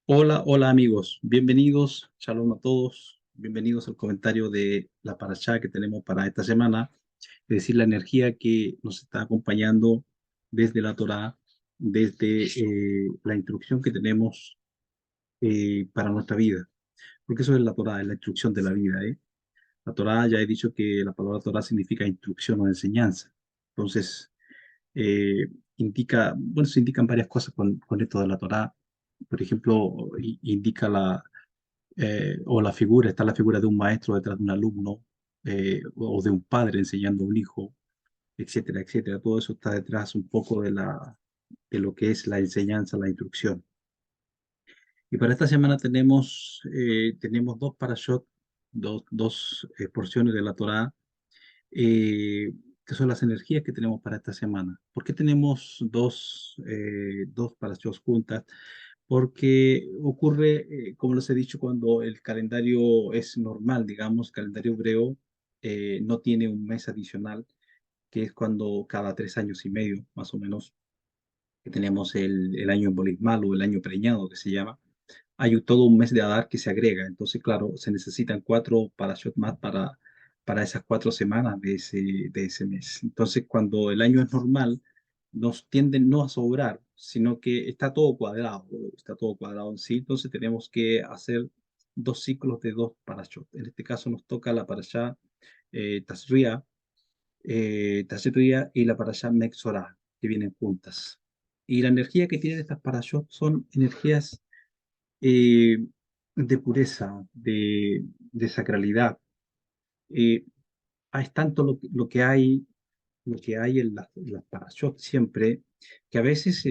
Hola, hola amigos, bienvenidos, shalom a todos, bienvenidos al comentario de la parashá que tenemos para esta semana, es decir, la energía que nos está acompañando desde la Torá, desde la instrucción que tenemos para nuestra vida, porque eso es la Torá, es la instrucción de la vida, ¿eh? La Torá, ya he dicho que la palabra Torá significa instrucción o enseñanza, entonces bueno, se indican varias cosas con esto de la Torá. Por ejemplo, indica o la figura, está la figura de un maestro detrás de un alumno, o de un padre enseñando a un hijo, etcétera, etcétera. Todo eso está detrás un poco de lo que es la enseñanza, la instrucción. Y para esta semana tenemos dos parashot, dos porciones de la Torá, eh, que son las energías que tenemos para esta semana. ¿Por qué tenemos dos parashot juntas? Porque ocurre, como les he dicho, cuando el calendario es normal, digamos, calendario hebreo, no tiene un mes adicional, que es cuando cada 3 años y medio, más o menos, que tenemos el año embolismal o el año preñado, que se llama. Hay todo un mes de Adar que se agrega. Entonces, claro, se necesitan cuatro parashot más para esas 4 semanas de ese mes. Entonces, cuando el año es normal, nos tienden no a sobrar, sino que está todo cuadrado en sí. Entonces, tenemos que hacer dos ciclos de dos parashot. En este caso, nos toca la parashá Tazria, Tazria y la parashá Mexorá, que vienen juntas. Y la energía que tienen estas parashot son energías eh, de pureza, de sacralidad. Eh, es tanto lo que hay en las parashot siempre, que a veces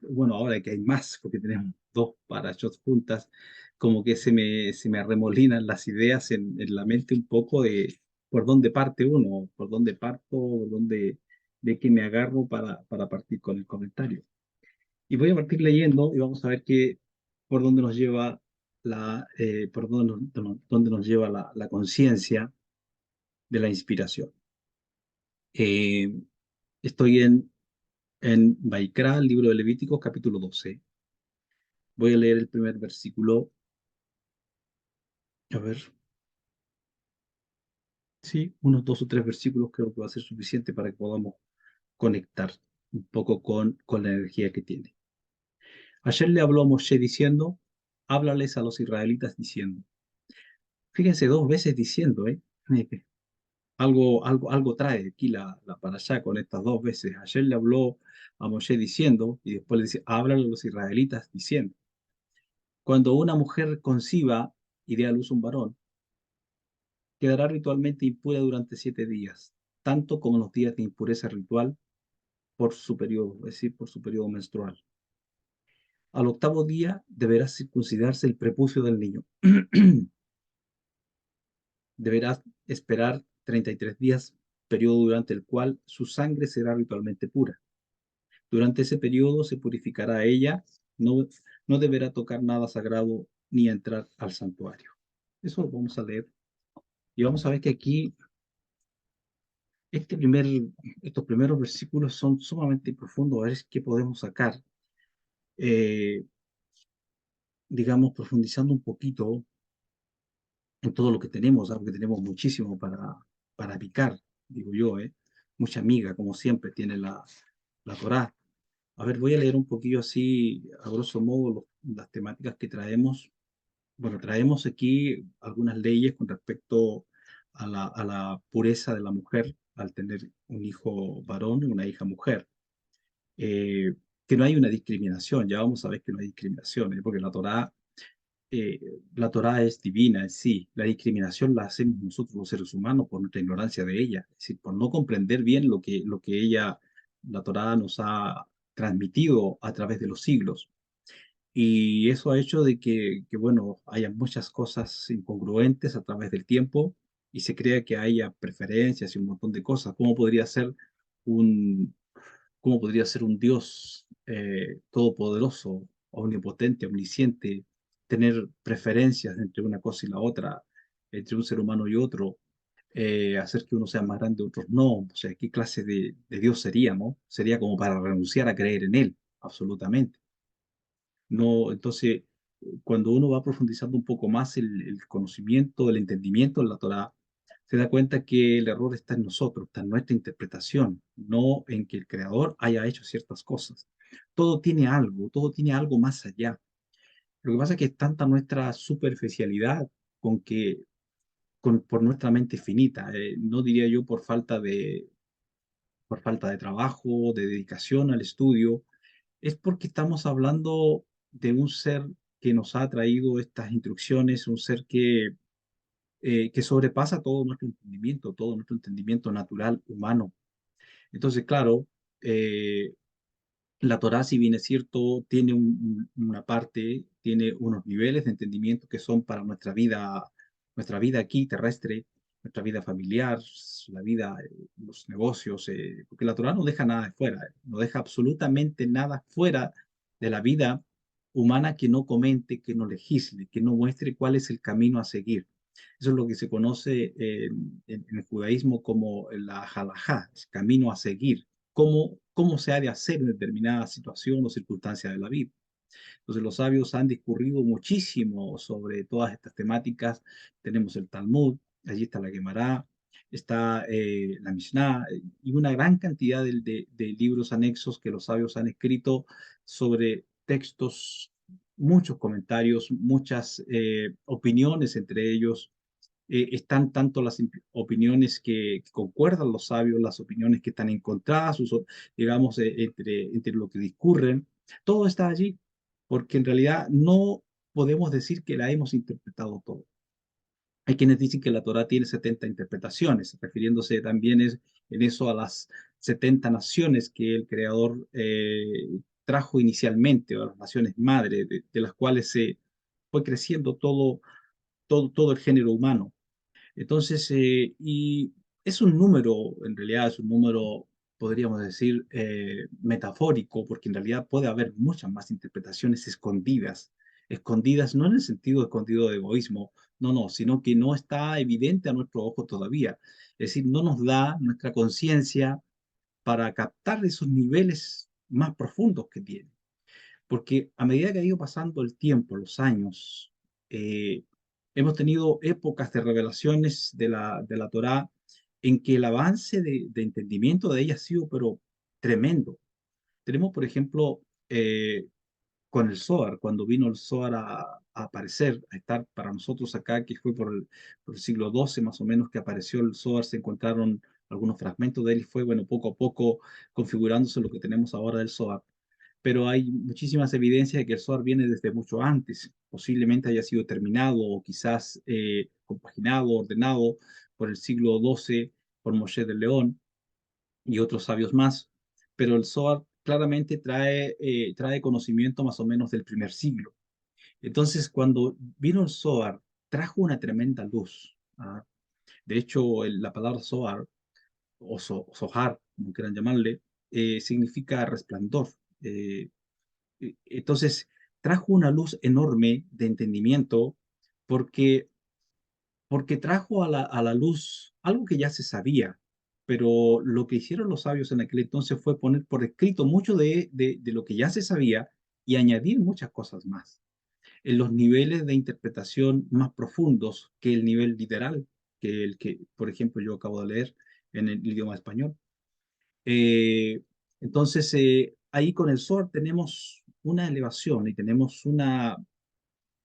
bueno, ahora que hay más, porque tenemos dos parashot juntas, como que se me arremolinan las ideas en la mente un poco de por dónde parte uno, por dónde parto, de qué me agarro para partir con el comentario. Y voy a partir leyendo y vamos a ver por dónde nos lleva dónde nos lleva la conciencia de la inspiración. Eh, Estoy en Baikra, el libro de Levíticos, capítulo 12. Voy a leer el primer versículo. A ver, sí, unos 2 o 3 versículos creo que va a ser suficiente para que podamos conectar un poco con la energía que tiene. Ayer le habló a Moshe diciendo, háblales a los israelitas diciendo. Fíjense, 2 veces diciendo, ¿eh? Algo trae aquí la parashá con estas 2 veces. Ayer le habló a Moshe diciendo, y después le dice, háblale a los israelitas diciendo, cuando una mujer conciba y dé a luz un varón, quedará ritualmente impura durante 7 días, tanto como los días de impureza ritual por su periodo, es decir, por su periodo menstrual. Al octavo día deberá circuncidarse el prepucio del niño. Deberá esperar 33 días, periodo durante el cual su sangre será ritualmente pura. Durante ese periodo se purificará a ella, no, no deberá tocar nada sagrado ni entrar al santuario. Eso lo vamos a leer. Y vamos a ver que aquí este primer, estos primeros versículos son sumamente profundos. A ver qué podemos sacar. Eh, digamos, profundizando un poquito en todo lo que tenemos, algo que tenemos muchísimo para picar, digo yo, ¿eh? Mucha miga, como siempre, tiene la Torá. A ver, voy a leer un poquillo así, a grosso modo, las temáticas que traemos. Bueno, traemos aquí algunas leyes con respecto a la pureza de la mujer al tener un hijo varón y una hija mujer. Eh, que no hay una discriminación, ya vamos a ver que no hay discriminación, porque eh, la Torá es divina en sí. La discriminación la hacemos nosotros los seres humanos por nuestra ignorancia de ella, es decir, por no comprender bien lo que la Torá nos ha transmitido a través de los siglos. Y eso ha hecho de bueno, haya muchas cosas incongruentes a través del tiempo y se crea que haya preferencias y un montón de cosas. Un, cómo podría ser un Dios todopoderoso, omnipotente, omnisciente, tener preferencias entre una cosa y la otra, entre un ser humano y otro, hacer que uno sea más grande y otros no? O sea, ¿qué clase de Dios seríamos? Sería como para renunciar a creer en Él, absolutamente. No, entonces, cuando uno va profundizando un poco más el conocimiento, el entendimiento de la Torá, se da cuenta que el error está en nosotros, está en nuestra interpretación, no en que el creador haya hecho ciertas cosas. Todo tiene algo más allá. Lo que pasa es que es tanta nuestra superficialidad con que, por nuestra mente finita, no diría yo por falta de trabajo, de dedicación al estudio, es porque estamos hablando de un ser que nos ha traído estas instrucciones, un ser que sobrepasa todo nuestro entendimiento natural, humano. Entonces, claro, eh, la Torá, si bien es cierto, tiene una parte, tiene unos niveles de entendimiento que son para nuestra vida aquí terrestre, nuestra vida familiar, la vida, los negocios, porque la Torá no deja nada de fuera, no deja absolutamente nada fuera de la vida humana que no comente, que no legisle, que no muestre cuál es el camino a seguir. Eso es lo que se conoce en el judaísmo como la halajá, el camino a seguir, cómo se ha de hacer en determinada situación o circunstancia de la vida. Entonces los sabios han discurrido muchísimo sobre todas estas temáticas. Tenemos el Talmud, allí está la Gemara, está la Mishnah y una gran cantidad de libros anexos que los sabios han escrito sobre textos, muchos comentarios, muchas opiniones entre ellos. Están tanto las opiniones que concuerdan los sabios, las opiniones que están encontradas, digamos, entre lo que discurren. Todo está allí, porque en realidad no podemos decir que la hemos interpretado todo. Hay quienes dicen que la Torá tiene 70 interpretaciones, refiriéndose también en eso a las 70 naciones que el Creador trajo inicialmente, o las naciones madre, de las cuales se fue creciendo todo el género humano. Entonces, y es un número, en realidad es un número, podríamos decir, metafórico, porque en realidad puede haber muchas más interpretaciones escondidas, escondidas no en el sentido escondido de egoísmo, no, no, sino que no está evidente a nuestro ojo todavía. Es decir, no nos da nuestra conciencia para captar esos niveles más profundos que tiene. Porque a medida que ha ido pasando el tiempo, los años, eh, hemos tenido épocas de revelaciones de la Torá en que el avance de entendimiento de ella ha sido, pero tremendo. Tenemos, por ejemplo, con el Zohar, cuando vino el Zohar a aparecer, a estar para nosotros acá, que fue por el siglo XII más o menos que apareció el Zohar, se encontraron algunos fragmentos de él y fue, bueno, poco a poco configurándose lo que tenemos ahora del Zohar, pero hay muchísimas evidencias de que el Zohar viene desde mucho antes. Posiblemente haya sido terminado o quizás compaginado, ordenado por el siglo XII por Moshe de León y otros sabios más, pero el Zohar claramente trae conocimiento más o menos del primer siglo. Entonces, cuando vino el Zohar, trajo una tremenda luz. ¿Ah? De hecho, la palabra Zohar, o Zohar, como quieran llamarle, significa resplandor. Eh, entonces, trajo una luz enorme de entendimiento porque, porque trajo a la luz algo que ya se sabía, pero lo que hicieron los sabios en aquel entonces fue poner por escrito mucho de lo que ya se sabía y añadir muchas cosas más, en los niveles de interpretación más profundos que el nivel literal, que el que, por ejemplo, yo acabo de leer en el idioma español. Eh, entonces, ahí con el SOR tenemos una elevación y tenemos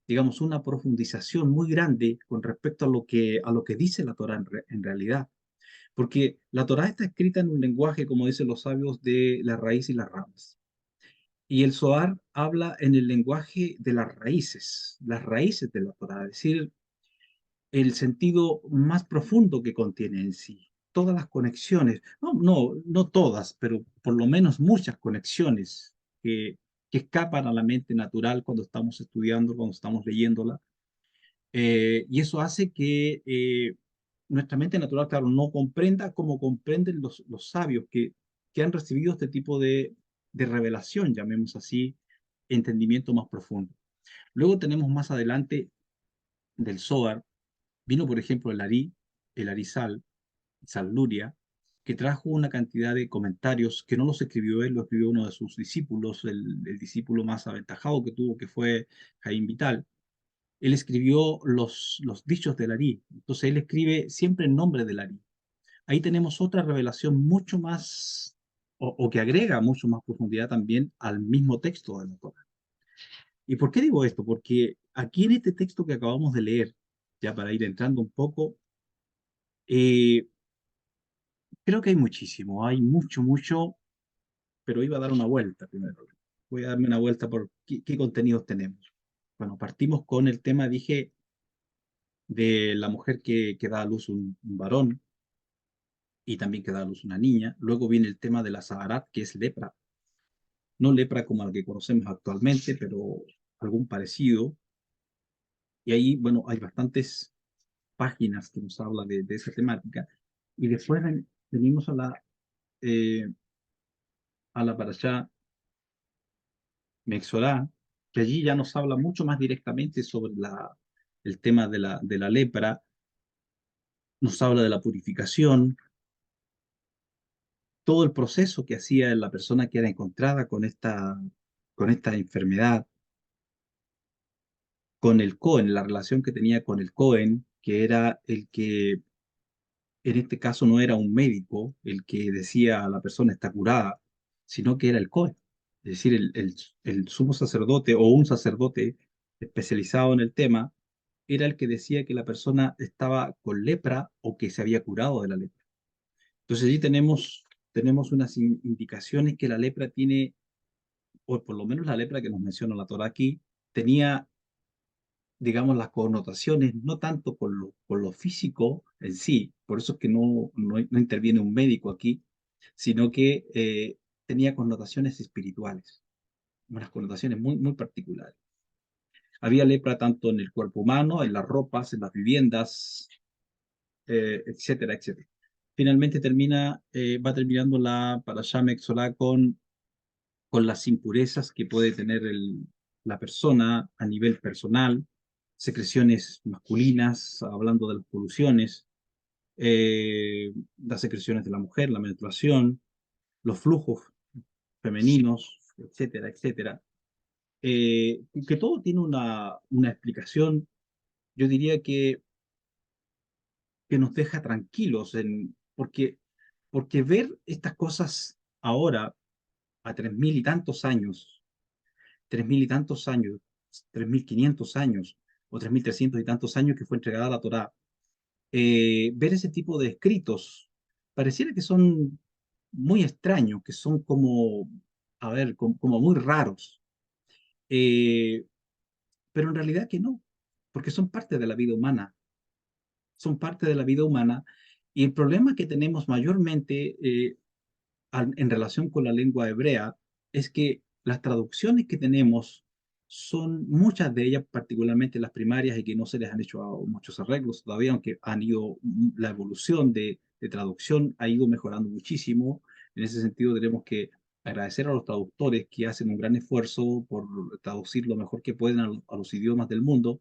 digamos, una profundización muy grande con respecto a lo que dice la Torah en realidad. Porque la Torah está escrita en un lenguaje, como dicen los sabios, de la raíz y las ramas. Y el Zohar habla en el lenguaje de las raíces de la Torah, es decir, el sentido más profundo que contiene en sí. Todas las conexiones, no, no, no todas, pero por lo menos muchas conexiones que escapan a la mente natural cuando estamos estudiando, cuando estamos leyéndola. Y eso hace que nuestra mente natural, claro, no comprenda como comprenden los sabios que han recibido este tipo de revelación, llamemos así, entendimiento más profundo. Luego tenemos más adelante del Zohar, vino por ejemplo el Arizal, Salluria, que trajo una cantidad de comentarios que no los escribió él, lo escribió uno de sus discípulos, el discípulo más aventajado que tuvo, que fue Jaime Vital. Él escribió los dichos de Larí. Entonces él escribe siempre en nombre de Larí. Ahí tenemos otra revelación mucho más, o que agrega mucho más profundidad también al mismo texto de la Torá. ¿Y por qué digo esto? Porque aquí en este texto que acabamos de leer, ya para ir entrando un poco, eh, creo que hay muchísimo, hay mucho, mucho, pero iba a dar una vuelta primero. Voy a darme una vuelta por qué contenidos tenemos. Bueno, partimos con el tema, dije, de la mujer que da a luz un varón y también que da a luz una niña. Luego viene el tema de la Saharat, que es lepra. No lepra como la que conocemos actualmente, pero algún parecido. Y ahí, bueno, hay bastantes páginas que nos habla de esa temática. Y después venimos a la parashá Mexorá, que allí ya nos habla mucho más directamente sobre el tema de la lepra, nos habla de la purificación, todo el proceso que hacía la persona que era encontrada con esta enfermedad, con el Cohen, la relación que tenía con el Cohen, que era el que en este caso no era un médico el que decía a la persona está curada, sino que era el Cohen, es decir, el sumo sacerdote o un sacerdote especializado en el tema, era el que decía que la persona estaba con lepra o que se había curado de la lepra. Entonces allí tenemos unas indicaciones que la lepra tiene, o por lo menos la lepra que nos menciona la Torah aquí, tenía, digamos, las connotaciones, no tanto con lo físico en sí, por eso es que no interviene un médico aquí, sino que tenía connotaciones espirituales, unas connotaciones muy, muy particulares. Había lepra tanto en el cuerpo humano, en las ropas, en las viviendas, etcétera, etcétera. Finalmente va terminando la Parashá Mexolá con las impurezas que puede tener la persona a nivel personal, secreciones masculinas, hablando de las poluciones, las secreciones de la mujer, la menstruación, los flujos femeninos, etcétera, etcétera. Que todo tiene una explicación, yo diría que nos deja tranquilos, porque ver estas cosas ahora, a 3000 y tantos años, 3000 y tantos años, 3500 años, o 3300 y tantos años que fue entregada la Torá, ver ese tipo de escritos, pareciera que son muy extraños, que son como, a ver, como muy raros, eh, pero en realidad que no, porque son parte de la vida humana, son parte de la vida humana, y el problema que tenemos mayormente en relación con la lengua hebrea es que las traducciones que tenemos son muchas de ellas, particularmente las primarias, y que no se les han hecho muchos arreglos todavía, aunque la evolución de traducción ha ido mejorando muchísimo. En ese sentido, tenemos que agradecer a los traductores que hacen un gran esfuerzo por traducir lo mejor que pueden a los idiomas del mundo,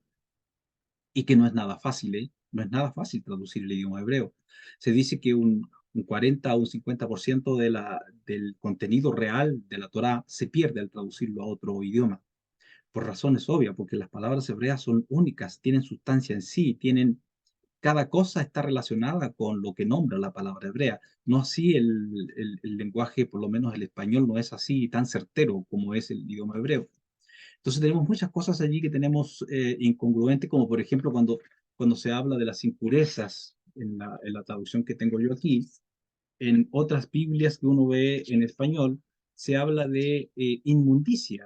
y que no es nada fácil, ¿eh? No es nada fácil traducir el idioma hebreo. Se dice que un 40 o un 50% del contenido real de la Torá se pierde al traducirlo a otro idioma, por razones obvias, porque las palabras hebreas son únicas, tienen sustancia en sí, cada cosa está relacionada con lo que nombra la palabra hebrea. No así el lenguaje, por lo menos el español, no es así tan certero como es el idioma hebreo. Entonces tenemos muchas cosas allí que tenemos incongruentes, como por ejemplo cuando se habla de las impurezas en la traducción que tengo yo aquí, en otras Biblias que uno ve en español, se habla de inmundicia.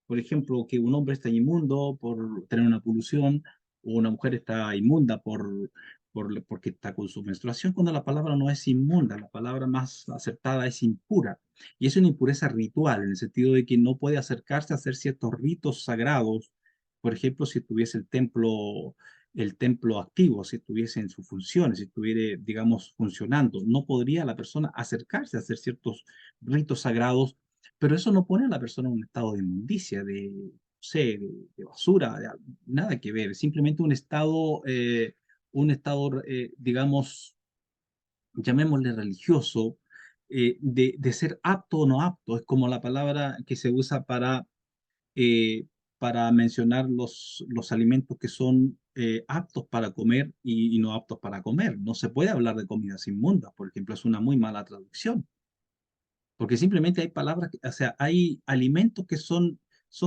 Por ejemplo, que un hombre está inmundo por tener una polución, o una mujer está inmunda porque está con su menstruación, cuando la palabra no es inmunda, la palabra más acertada es impura. Y es una impureza ritual, en el sentido de que no puede acercarse a hacer ciertos ritos sagrados. Por ejemplo, si tuviese el templo activo, si estuviese en sus funciones, si estuviera, digamos, funcionando. No podría la persona acercarse a hacer ciertos ritos sagrados, pero eso no pone a la persona en un estado de inmundicia, no sé, de basura, nada que ver, simplemente un estado, digamos, llamémosle religioso, de ser apto o no apto. Es como la palabra que se usa eh, para mencionar los alimentos que son aptos para comer y no aptos para comer. No se puede hablar de comidas inmundas, por ejemplo, es una muy mala traducción. Porque simplemente hay palabras, o sea, hay alimentos que son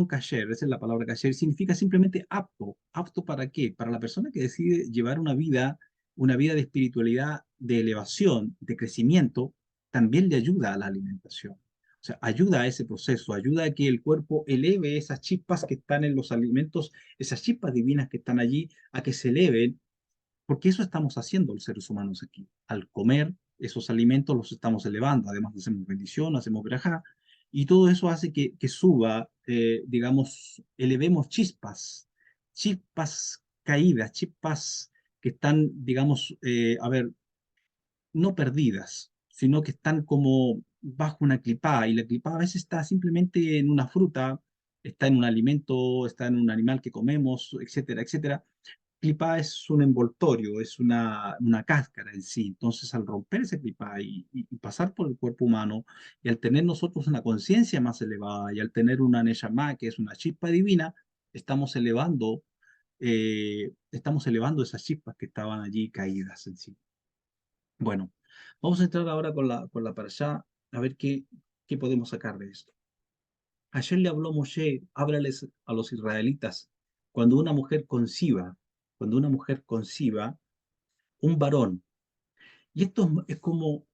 kasher, esa es la palabra kasher, significa simplemente apto. ¿Apto para qué? Para la persona que decide llevar una vida de espiritualidad, de elevación, de crecimiento, también le ayuda a la alimentación. O sea, ayuda a ese proceso, ayuda a que el cuerpo eleve esas chispas que están en los alimentos, esas chispas divinas que están allí, a que se eleven porque eso estamos haciendo los seres humanos aquí. Al comer esos alimentos los estamos elevando, además hacemos bendición, hacemos verajá, y todo eso hace que suba, digamos, elevemos chispas, chispas caídas, chispas que están, digamos, a ver, no perdidas, sino que están como bajo una clipá, y la clipá a veces está simplemente en una fruta, está en un alimento, está en un animal que comemos, etcétera, etcétera. Clipá es un envoltorio, es una cáscara en sí. Entonces, al romper ese clipá y pasar por el cuerpo humano, y al tener nosotros una conciencia más elevada, y al tener una Neshama, que es una chispa divina, estamos elevando esas chispas que estaban allí caídas en sí. Bueno, vamos a entrar ahora con la parashá, a ver qué podemos sacar de esto. Ayer le habló Moshe, háblales a los israelitas, cuando una mujer conciba, cuando una mujer conciba un varón. Y esto es como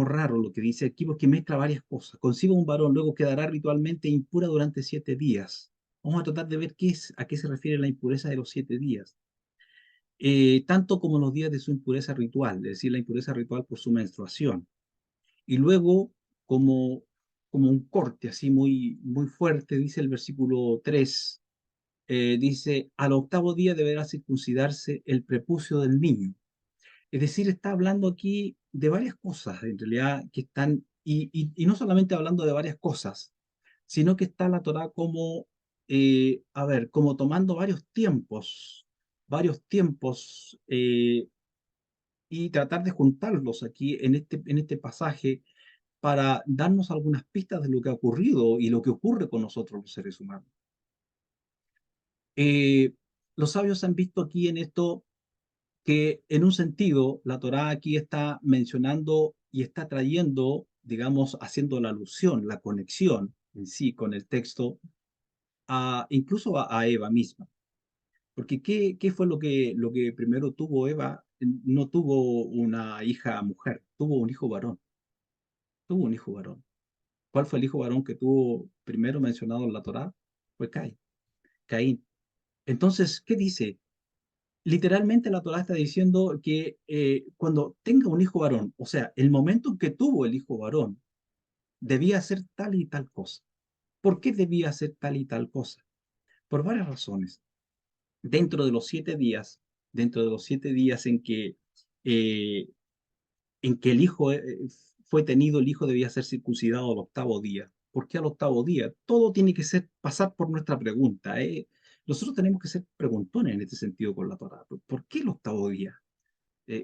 raro lo que dice aquí, porque mezcla varias cosas. Concibe un varón, luego quedará ritualmente impura durante 7 días. Vamos a tratar de ver a qué se refiere la impureza de los 7 días. Tanto como los días de su impureza ritual, es decir, la impureza ritual por su menstruación. Y luego, como, como un corte así muy, muy fuerte, dice el versículo 3, dice, al octavo día deberá circuncidarse el prepucio del niño. Es decir, está hablando aquí de varias cosas, en realidad, que están, y no solamente hablando de varias cosas, sino que está la Torá como, a ver, como tomando varios tiempos, y tratar de juntarlos aquí en este pasaje para darnos algunas pistas de lo que ha ocurrido y lo que ocurre con nosotros los seres humanos. Eh, los sabios han visto aquí en esto que en un sentido la Torá aquí está mencionando y está trayendo, digamos, haciendo la alusión, la conexión en sí con el texto, incluso a Eva misma. Porque ¿qué fue lo que primero tuvo Eva? No tuvo una hija mujer, tuvo un hijo varón, tuvo un hijo varón. ¿Cuál fue el hijo varón que tuvo primero mencionado en la Torá? Fue Caín. Entonces, ¿qué dice? Literalmente la Torá está diciendo que cuando tenga un hijo varón, o sea, el momento en que tuvo el hijo varón, debía hacer tal y tal cosa. ¿Por qué debía hacer tal y tal cosa? Por varias razones. Dentro de los 7 días, dentro de los 7 días eh, en que el hijo fue tenido, el hijo debía ser circuncidado al octavo día. ¿Por qué al octavo día? Todo tiene que ser pasar por nuestra pregunta. Nosotros tenemos que ser preguntones en este sentido con la Torah. ¿Por qué el octavo día?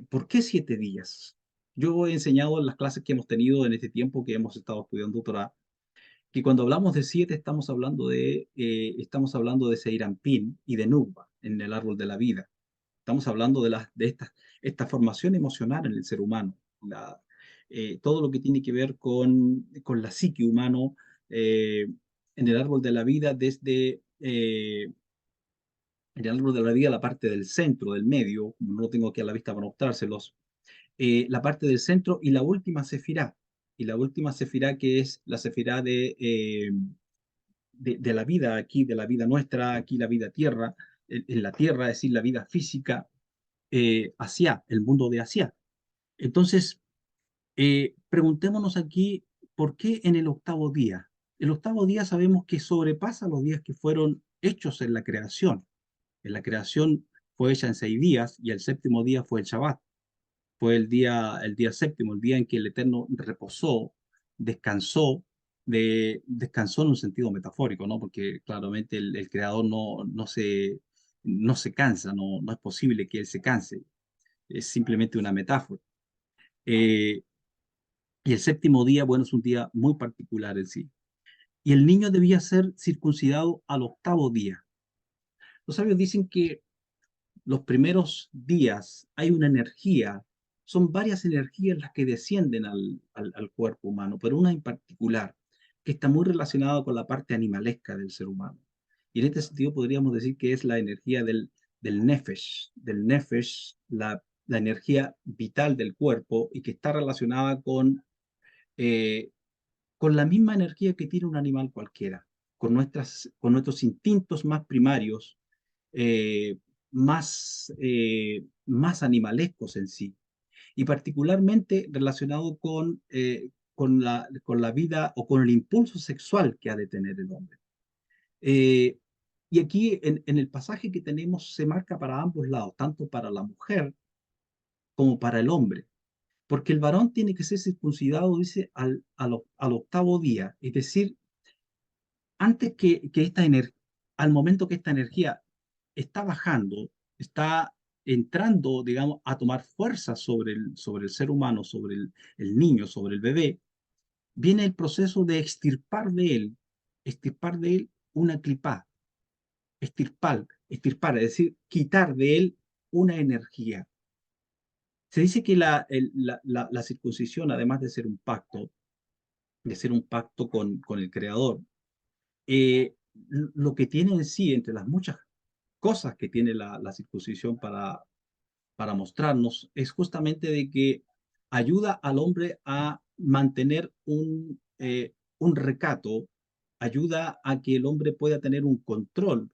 ¿Por qué 7 días? Yo he enseñado en las clases que hemos tenido en este tiempo que hemos estado estudiando Torah, que cuando hablamos de 7 estamos hablando de Seirampín y de Nubba en el árbol de la vida. Estamos hablando de esta formación emocional en el ser humano, todo lo que tiene que ver con la psique humano en el árbol de la vida, desde en el árbol de la vida la parte del centro, del medio, como no lo tengo aquí a la vista para mostrárselos, la parte del centro y la última sefirá que es la sefirá de la vida aquí, de la vida nuestra, aquí la vida tierra, en la tierra, es decir, la vida física, Asia, el mundo de Asia. Entonces, preguntémonos aquí, ¿por qué en el octavo día? El octavo día sabemos que sobrepasa los días que fueron hechos en la creación. En la creación fue hecha en 6 días y el séptimo día fue el Shabbat. Fue el día séptimo, el día en que el Eterno reposó, descansó, descansó en un sentido metafórico, ¿no? Porque claramente el Creador no se cansa, no es posible que Él se canse. es simplemente una metáfora. Eh, y el séptimo día, bueno, es un día muy particular en sí. Y el niño debía ser circuncidado al octavo día. Los sabios dicen que los primeros días hay una energía, son varias energías las que descienden al cuerpo humano, pero una en particular, que está muy relacionada con la parte animalesca del ser humano. Y en este sentido podríamos decir que es la energía del nefesh, la energía vital del cuerpo y que está relacionada eh, con la misma energía que tiene un animal cualquiera, con nuestros instintos más primarios, eh, más animalescos en sí, y particularmente relacionado con la vida o con el impulso sexual que ha de tener el hombre. Eh, y aquí en el pasaje que tenemos se marca para ambos lados, tanto para la mujer como para el hombre, porque el varón tiene que ser circuncidado, dice, al octavo día, es decir, antes que al momento que esta energía está bajando, está entrando, digamos, a tomar fuerza sobre el ser humano, sobre el niño, sobre el bebé, viene el proceso de extirpar de él una clipá, extirpar, es decir, quitar de él una energía. Se dice que la circuncisión, además de ser un pacto con el Creador, lo que tiene en sí, entre las muchas cosas que tiene la circuncisión para mostrarnos, es justamente de que ayuda al hombre a mantener un recato, ayuda a que el hombre pueda tener un control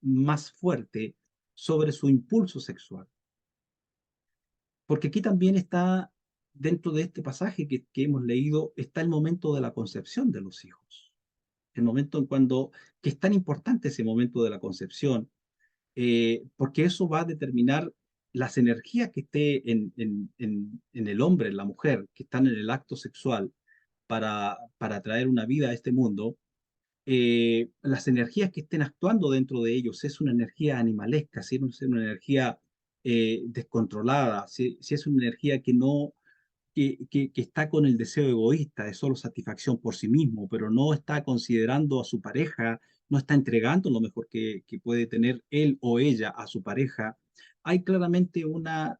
más fuerte sobre su impulso sexual. Porque aquí también está, dentro de este pasaje que hemos leído, está el momento de la concepción de los hijos. El momento que es tan importante ese momento de la concepción, porque eso va a determinar las energías que esté en el hombre, en la mujer, que están en el acto sexual para traer una vida a este mundo, las energías que estén actuando dentro de ellos, es una energía animalesca, si es una energía descontrolada, si es una energía que no que está con el deseo egoísta de solo satisfacción por sí mismo, pero no está considerando a su pareja, no está entregando lo mejor que puede tener él o ella a su pareja, hay claramente una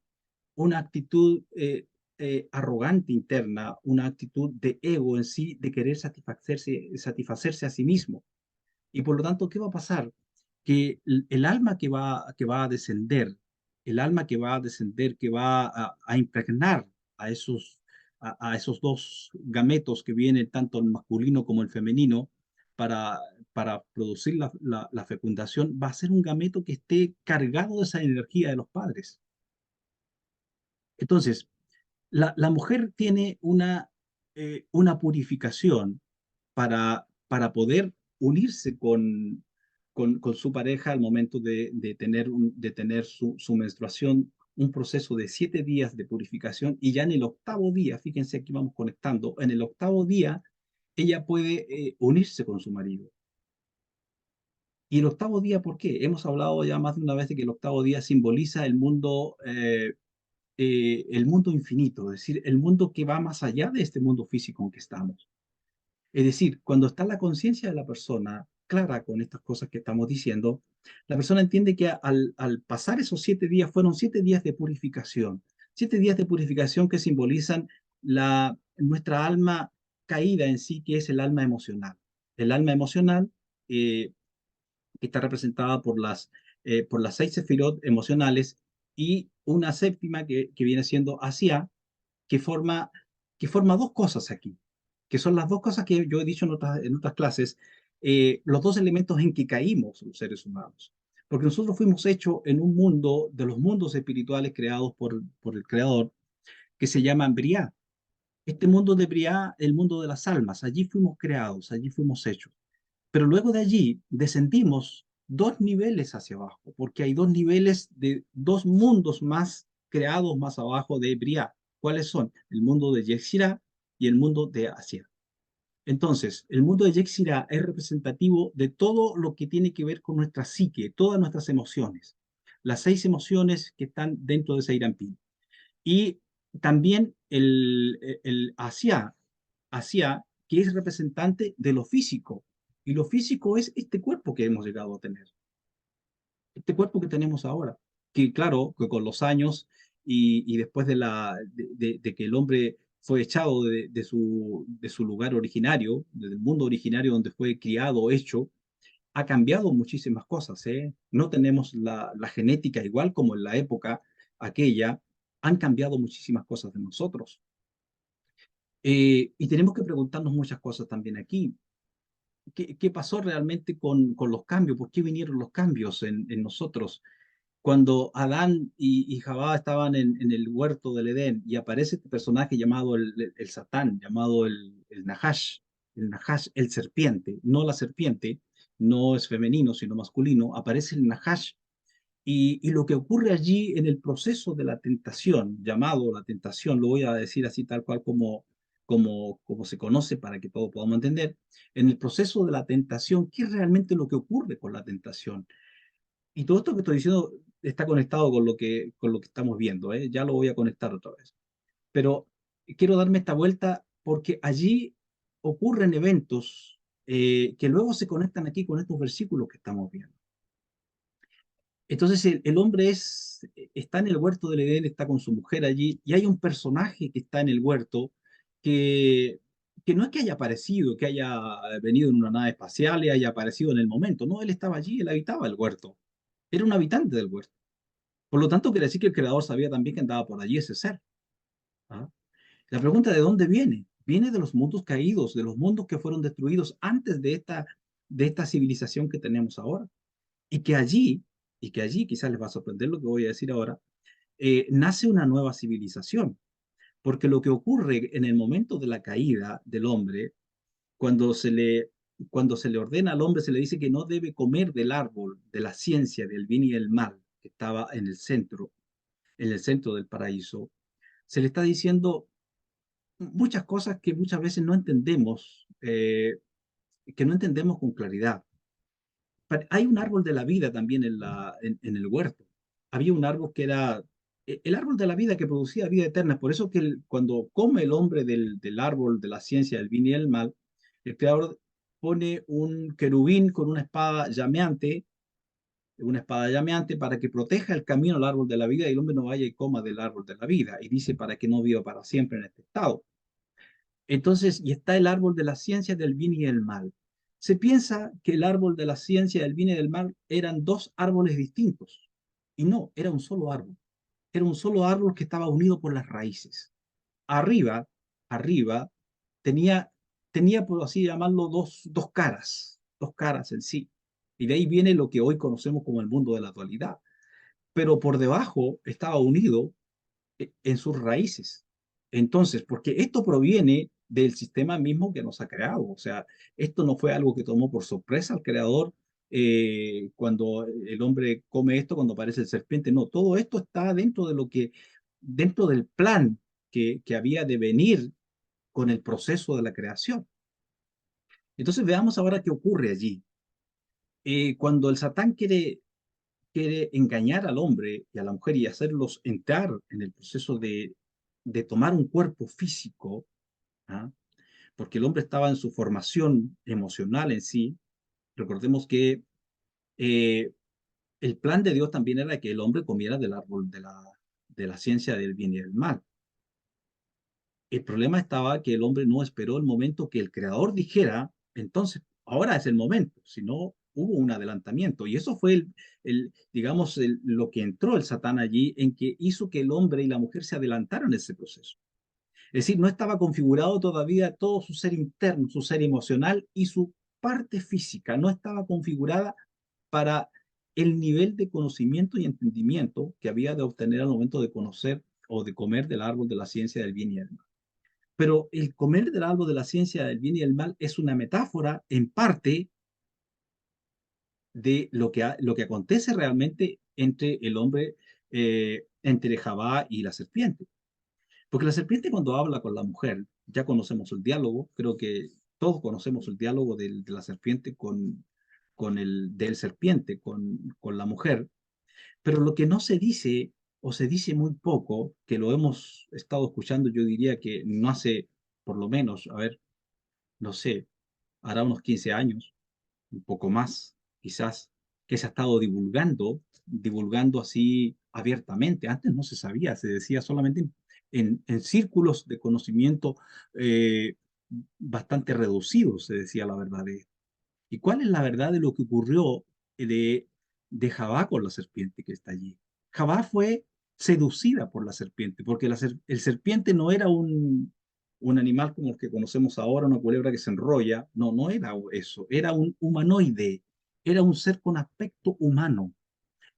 actitud arrogante interna, una actitud de ego en sí, de querer satisfacerse a sí mismo. Y por lo tanto, ¿qué va a pasar? Que el alma que va a descender, el alma que va a descender, que va a impregnar a esos dos gametos que vienen, tanto el masculino como el femenino, para, para producir la fecundación, va a ser un gameto que esté cargado de esa energía de los padres. Entonces, la mujer tiene una purificación para poder unirse con su pareja al momento de tener su menstruación, un proceso de 7 días de purificación, y ya en el octavo día, fíjense, aquí vamos conectando, en el octavo día ella puede unirse con su marido. Y el octavo día, ¿por qué? Hemos hablado ya más de una vez de que el octavo día simboliza el mundo infinito, es decir, el mundo que va más allá de este mundo físico en que estamos. Es decir, cuando está la conciencia de la persona clara con estas cosas que estamos diciendo, la persona entiende que al pasar esos 7 días fueron 7 días de purificación, 7 días de purificación que simbolizan nuestra alma caída en sí, que es el alma emocional. El alma emocional, que está representada por las 6 sefirot emocionales y una séptima que viene siendo Asia, que forma, que forma dos cosas aquí, que son las dos cosas que yo he dicho en otras clases, los dos elementos en que caímos los seres humanos. Porque nosotros fuimos hechos en un mundo de los mundos espirituales creados por el Creador, que se llama Briá. Este mundo de Briá, el mundo de las almas, allí fuimos creados, allí fuimos hechos. Pero luego de allí descendimos 2 niveles hacia abajo, porque hay 2 niveles de 2 mundos más creados más abajo de Briá. ¿Cuáles son? El mundo de Yetzirah y el mundo de Asia. Entonces, el mundo de Yetzirah es representativo de todo lo que tiene que ver con nuestra psique, todas nuestras emociones. las 6 emociones que están dentro de ese Irampin. Y también el Asia, que es representante de lo físico. Y lo físico es este cuerpo que hemos llegado a tener, este cuerpo que tenemos ahora. Que claro, que con los años y después de que el hombre fue echado de su lugar originario, del mundo originario donde fue criado, hecho, ha cambiado muchísimas cosas, ¿eh? No tenemos la genética igual como en la época aquella, han cambiado muchísimas cosas de nosotros. Y tenemos que preguntarnos muchas cosas también aquí. ¿Qué pasó realmente con los cambios? ¿Por qué vinieron los cambios en nosotros? Cuando Adán y Jabá estaban en el huerto del Edén y aparece este personaje llamado el Satán, llamado el Nahash, el serpiente, no la serpiente, no es femenino, sino masculino, aparece el Nahash. Y lo que ocurre allí en el proceso de la tentación, llamado la tentación, lo voy a decir así tal cual como se conoce para que todos podamos entender, en el proceso de la tentación, ¿qué es realmente lo que ocurre con la tentación? Y todo esto que estoy diciendo está conectado con lo que estamos viendo, ¿eh? Ya lo voy a conectar otra vez. Pero quiero darme esta vuelta porque allí ocurren eventos que luego se conectan aquí con estos versículos que estamos viendo. Entonces el hombre está en el huerto del Edén, está con su mujer allí, y hay un personaje que está en el huerto que, que no es que haya aparecido, que haya venido en una nave espacial y haya aparecido en el momento, no, él estaba allí, él habitaba el huerto, era un habitante del huerto. Por lo tanto, quiere decir que el creador sabía también que andaba por allí ese ser. ¿Ah? La pregunta de dónde viene, viene de los mundos caídos, de los mundos que fueron destruidos antes de esta civilización que tenemos ahora. Y que allí, y que allí quizás les va a sorprender lo que voy a decir ahora, nace una nueva civilización. Porque lo que ocurre en el momento de la caída del hombre, cuando se le, cuando se le ordena al hombre, se le dice que no debe comer del árbol de la ciencia del bien y el mal, que estaba en el centro del paraíso, se le está diciendo muchas cosas que muchas veces no entendemos, que no entendemos con claridad. Hay un árbol de la vida también en el huerto. Había un árbol que era el árbol de la vida que producía vida eterna. Por eso que cuando come el hombre del árbol de la ciencia del bien y el mal, el creador pone un querubín con una espada llameante para que proteja el camino al árbol de la vida y el hombre no vaya y coma del árbol de la vida. Y dice para que no viva para siempre en este estado. Entonces, y está el árbol de la ciencia del bien y el mal. Se piensa que el árbol de la ciencia del bien y del mal eran dos árboles distintos. Y no, era un solo árbol. Era un solo árbol que estaba unido por las raíces. Arriba, tenía, tenía por así llamarlo, dos caras en sí. Y de ahí viene lo que hoy conocemos como el mundo de la dualidad. Pero por debajo estaba unido en sus raíces. Entonces, porque esto proviene del sistema mismo que nos ha creado. O sea, esto no fue algo que tomó por sorpresa al creador cuando el hombre come esto, cuando aparece el serpiente. No, todo esto está dentro del plan que había de venir con el proceso de la creación. Entonces, veamos ahora qué ocurre allí. Cuando el Satán quiere engañar al hombre y a la mujer y hacerlos entrar en el proceso de tomar un cuerpo físico, ¿ah? Porque el hombre estaba en su formación emocional en sí. Recordemos que eh, el plan de Dios también era que el hombre comiera del árbol de la ciencia del bien y del mal. El problema estaba que el hombre no esperó el momento que el creador dijera, entonces, ahora es el momento, sino hubo un adelantamiento. Y eso fue digamos, lo que entró el Satán allí, en que hizo que el hombre y la mujer se adelantaran en ese proceso. Es decir, no estaba configurado todavía todo su ser interno, su ser emocional y su parte física, no estaba configurada para el nivel de conocimiento y entendimiento que había de obtener al momento de conocer o de comer del árbol de la ciencia del bien y del mal. Pero el comer del árbol de la ciencia del bien y del mal es una metáfora, en parte, de lo que acontece realmente entre el hombre, entre Jabá y la serpiente. Porque la serpiente cuando habla con la mujer, ya conocemos el diálogo, creo que todos conocemos el diálogo de la serpiente del serpiente con la mujer. Pero lo que no se dice, o se dice muy poco, que lo hemos estado escuchando, yo diría que no hace, por lo menos, a ver, no sé, hará unos 15 años, un poco más, quizás, que se ha estado divulgando así abiertamente. Antes no se sabía, se decía solamente en círculos de conocimiento eh, bastante reducidos, se decía la verdad de esto. ¿Y cuál es la verdad de lo que ocurrió de, de Jabá con la serpiente que está allí? Jabá fue seducida por la serpiente, porque el serpiente no era un animal como el que conocemos ahora, una culebra que se enrolla. No, no era eso. Era un humanoide. Era un ser con aspecto humano.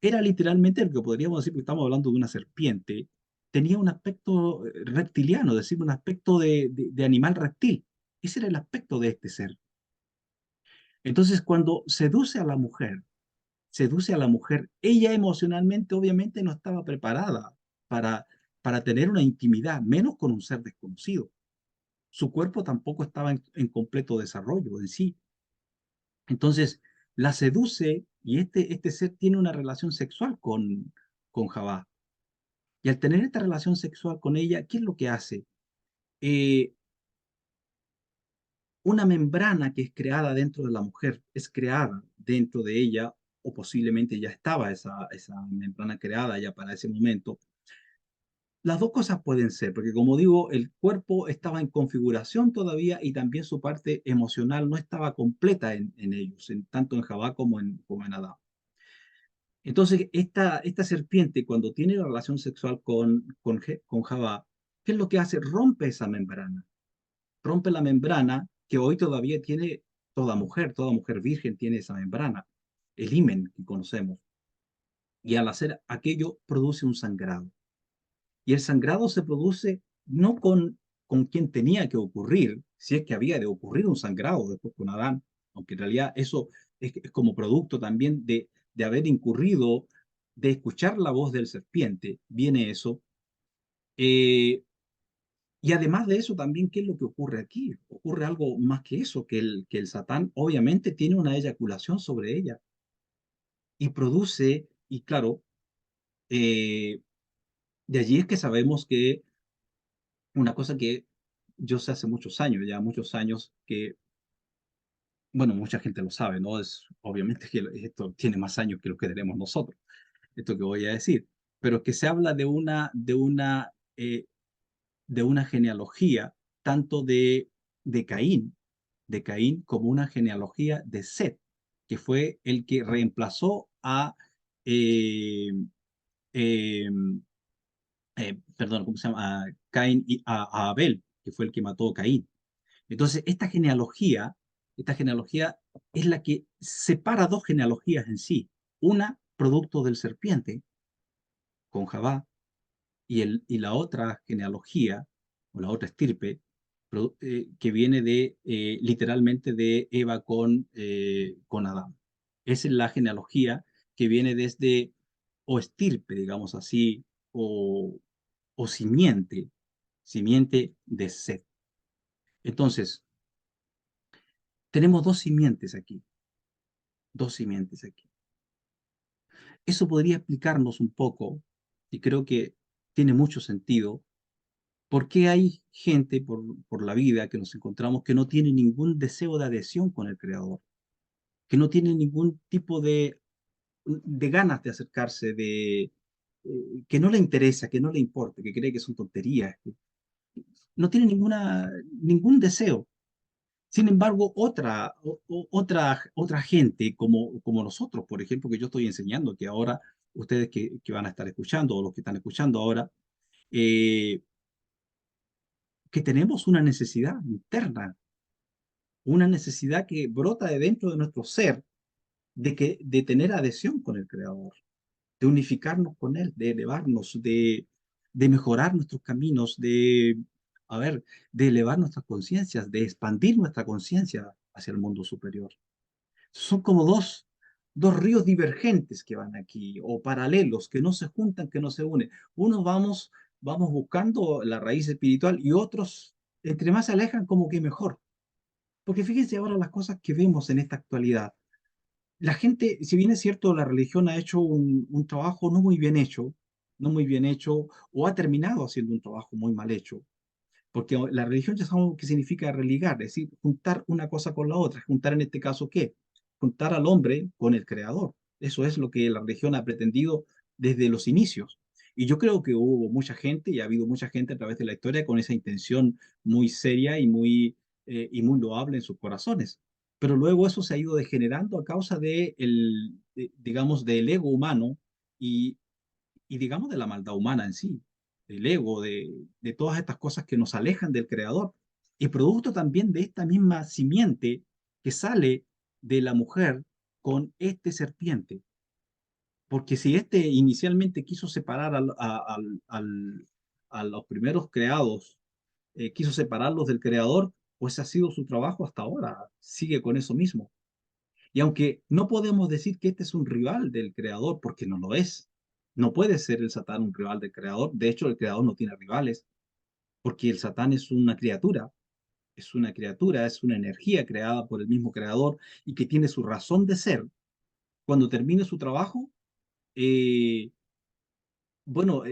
Era literalmente lo que podríamos decir, porque estamos hablando de una serpiente. Tenía un aspecto reptiliano, es decir, un aspecto de animal reptil. Ese era el aspecto de este ser. Entonces, cuando seduce a la mujer, ella emocionalmente obviamente no estaba preparada para, para tener una intimidad, menos con un ser desconocido. Su cuerpo tampoco estaba en completo desarrollo en sí. Entonces, la seduce y este ser tiene una relación sexual con Jabá. Y al tener esta relación sexual con ella, ¿qué es lo que hace? Eh, una membrana que es creada dentro de la mujer, es creada dentro de ella, o posiblemente ya estaba esa membrana creada ya para ese momento. Las dos cosas pueden ser, porque como digo, el cuerpo estaba en configuración todavía y también su parte emocional no estaba completa en ellos, tanto en Jabá como en Adán. Entonces, esta serpiente, cuando tiene la relación sexual con Jabá, ¿qué es lo que hace? Rompe esa membrana, rompe la membrana que hoy todavía tiene toda mujer virgen tiene esa membrana, el himen que conocemos. Y al hacer aquello produce un sangrado. Y el sangrado se produce no con quien tenía que ocurrir, si es que había de ocurrir un sangrado después con Adán, aunque en realidad eso es como producto también de haber incurrido, de escuchar la voz del serpiente, viene eso. Eh, y además de eso también, ¿qué es lo que ocurre aquí? Ocurre algo más que eso, que el Satán obviamente tiene una eyaculación sobre ella y produce, y claro, eh, de allí es que sabemos que una cosa que yo sé hace muchos años, ya muchos años, que, bueno, mucha gente lo sabe, ¿no? Es obviamente que esto tiene más años que lo que tenemos nosotros, esto que voy a decir, pero que se habla de una genealogía tanto de Caín como una genealogía de Set, que fue el que reemplazó eh, eh, perdón, ¿cómo se llama? A Caín y a Abel, que fue el que mató a Caín. Entonces, esta genealogía es la que separa dos genealogías en sí. Una, producto del serpiente, con Jabá, y la otra genealogía, o la otra estirpe, que viene literalmente de Eva con Adán. Esa es la genealogía que viene desde, o estirpe, digamos así, o simiente de Set. Entonces, tenemos dos simientes aquí. Eso podría explicarnos un poco, y creo que tiene mucho sentido, por qué hay gente por la vida que nos encontramos que no tiene ningún deseo de adhesión con el Creador, que no tiene ningún tipo de ganas de acercarse, que no le interesa, que no le importa, que cree que son tonterías, que no tiene ningún deseo. Sin embargo, otra gente como nosotros, por ejemplo, que yo estoy enseñando, que ahora ustedes que van a estar escuchando o los que están escuchando ahora, eh, que tenemos una necesidad interna, una necesidad que brota de dentro de nuestro ser, de tener adhesión con el Creador, de unificarnos con Él, de elevarnos, de mejorar nuestros caminos, a ver, de elevar nuestras conciencias, de expandir nuestra conciencia hacia el mundo superior. Son como dos ríos divergentes que van aquí, o paralelos, que no se juntan, que no se unen. Unos vamos buscando la raíz espiritual y otros, entre más se alejan, como que mejor. Porque fíjense ahora las cosas que vemos en esta actualidad. la gente, si bien es cierto, la religión ha hecho un trabajo no muy bien hecho, no muy bien hecho, o ha terminado haciendo un trabajo muy mal hecho, porque la religión ya sabemos qué significa religar, es decir, juntar una cosa con la otra. Juntar en este caso, ¿qué? Juntar al hombre con el creador. Eso es lo que la religión ha pretendido desde los inicios. Y yo creo que hubo mucha gente, y ha habido mucha gente a través de la historia con esa intención muy seria y muy loable en sus corazones. Pero luego eso se ha ido degenerando a causa digamos, del ego humano y, y digamos de la maldad humana en sí, del ego, de todas estas cosas que nos alejan del Creador, y producto también de esta misma simiente que sale de la mujer con este serpiente. Porque si este inicialmente quiso separar a los primeros creados, quiso separarlos del Creador, pues ha sido su trabajo hasta ahora, sigue con eso mismo. Y aunque no podemos decir que este es un rival del creador, porque no lo es, no puede ser el Satán un rival del creador. De hecho, el creador no tiene rivales, porque el Satán es una energía creada por el mismo creador y que tiene su razón de ser. Cuando termine su trabajo, eh, bueno,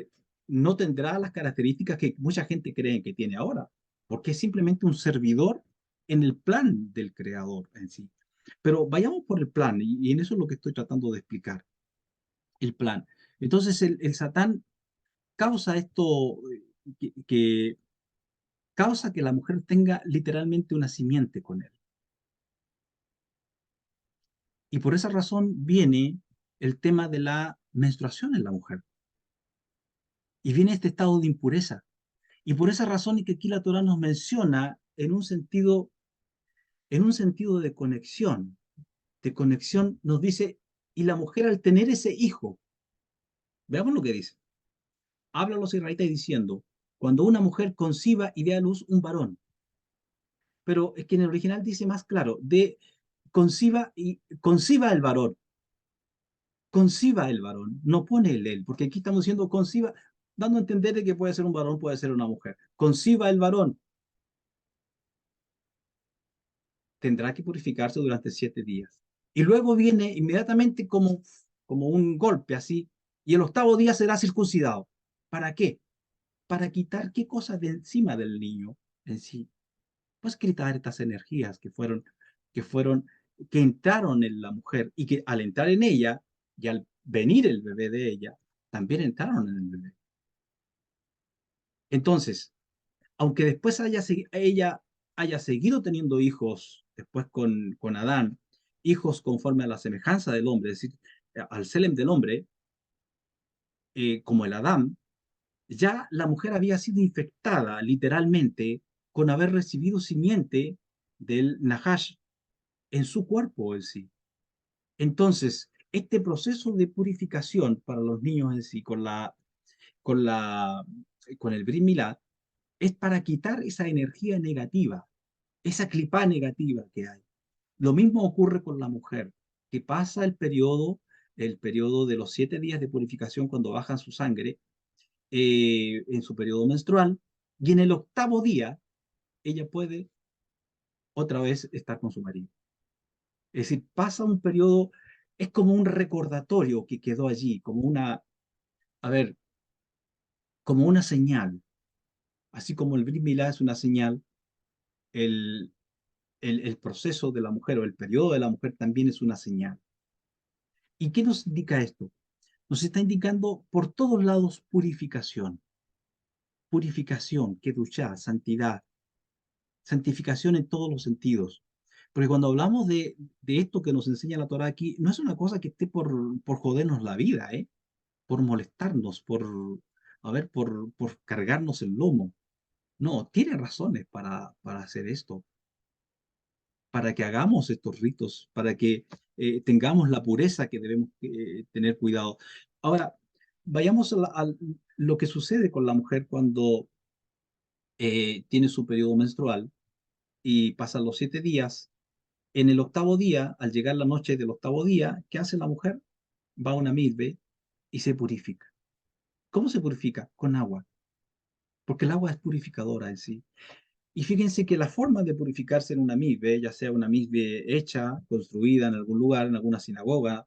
no tendrá las características que mucha gente cree que tiene ahora, porque es simplemente un servidor en el plan del creador en sí. Pero vayamos por el plan, y en eso es lo que estoy tratando de explicar, el plan. Entonces, el Satán causa esto, que causa que la mujer tenga literalmente una simiente con él. Y por esa razón viene el tema de la menstruación en la mujer. Y viene este estado de impureza. Y por esa razón es que aquí la Torah nos menciona en un sentido de conexión, nos dice, y la mujer al tener ese hijo, veamos lo que dice, habla a los israelitas diciendo, cuando una mujer conciba y dé a luz un varón, pero es que en el original dice más claro, de conciba el varón, no pone el él, porque aquí estamos diciendo conciba, dando a entender de que puede ser un varón, puede ser una mujer. Conciba el varón, tendrá que purificarse durante 7 días. Y luego viene inmediatamente como un golpe así, y el octavo día será circuncidado. ¿Para qué? Para quitar qué cosa de encima del niño en sí. Pues quitar estas energías que fueron, que entraron en la mujer y que al entrar en ella y al venir el bebé de ella, también entraron en el bebé. Entonces, aunque después ella haya seguido teniendo hijos después con Adán, hijos conforme a la semejanza del hombre, es decir, al Selem del hombre, como el Adán, ya la mujer había sido infectada literalmente con haber recibido simiente del Nahash en su cuerpo en sí. Entonces, este proceso de purificación para los niños en sí, con la, con el Brit Milá, es para quitar esa energía negativa, esa clipá negativa que hay. Lo mismo ocurre con la mujer, que pasa el periodo de los 7 días de purificación cuando bajan su sangre, en su periodo menstrual, y en el octavo día ella puede otra vez estar con su marido. Es decir, pasa un periodo, es como un recordatorio que quedó allí, a ver, como una señal. Así como el Brit Milá es una señal, el, el proceso de la mujer o el periodo de la mujer también es una señal. ¿Y qué nos indica esto? Nos está indicando por todos lados purificación, kedushá, santidad, santificación en todos los sentidos. Porque cuando hablamos de esto que nos enseña la Torah aquí, no es una cosa que esté por jodernos la vida, ¿eh? Por molestarnos, por cargarnos el lomo. No, tiene razones para hacer esto, para que hagamos estos ritos, para que tengamos la pureza que debemos tener cuidado. Ahora, vayamos a lo que sucede con la mujer cuando tiene su periodo menstrual y pasan los 7 días. En el octavo día, al llegar la noche del octavo día, ¿qué hace la mujer? Va a una milve y se purifica. ¿Cómo se purifica? Con agua, porque el agua es purificadora en sí. Y fíjense que la forma de purificarse en una mizbe, ya sea una mizbe hecha, construida en algún lugar, en alguna sinagoga,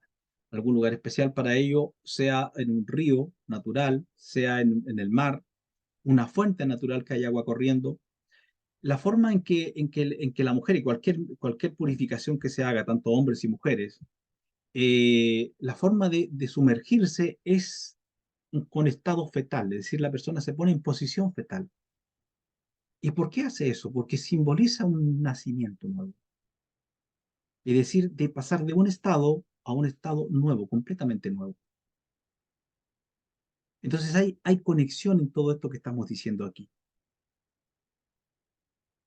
algún lugar especial para ello, sea en un río natural, sea en el mar, una fuente natural que haya agua corriendo, la forma en que la mujer y cualquier purificación que se haga, tanto hombres y mujeres, la forma de sumergirse es con estado fetal, es decir, la persona se pone en posición fetal. ¿Y por qué hace eso? Porque simboliza un nacimiento nuevo. Es decir, de pasar de un estado a un estado nuevo, completamente nuevo. Entonces hay conexión en todo esto que estamos diciendo aquí.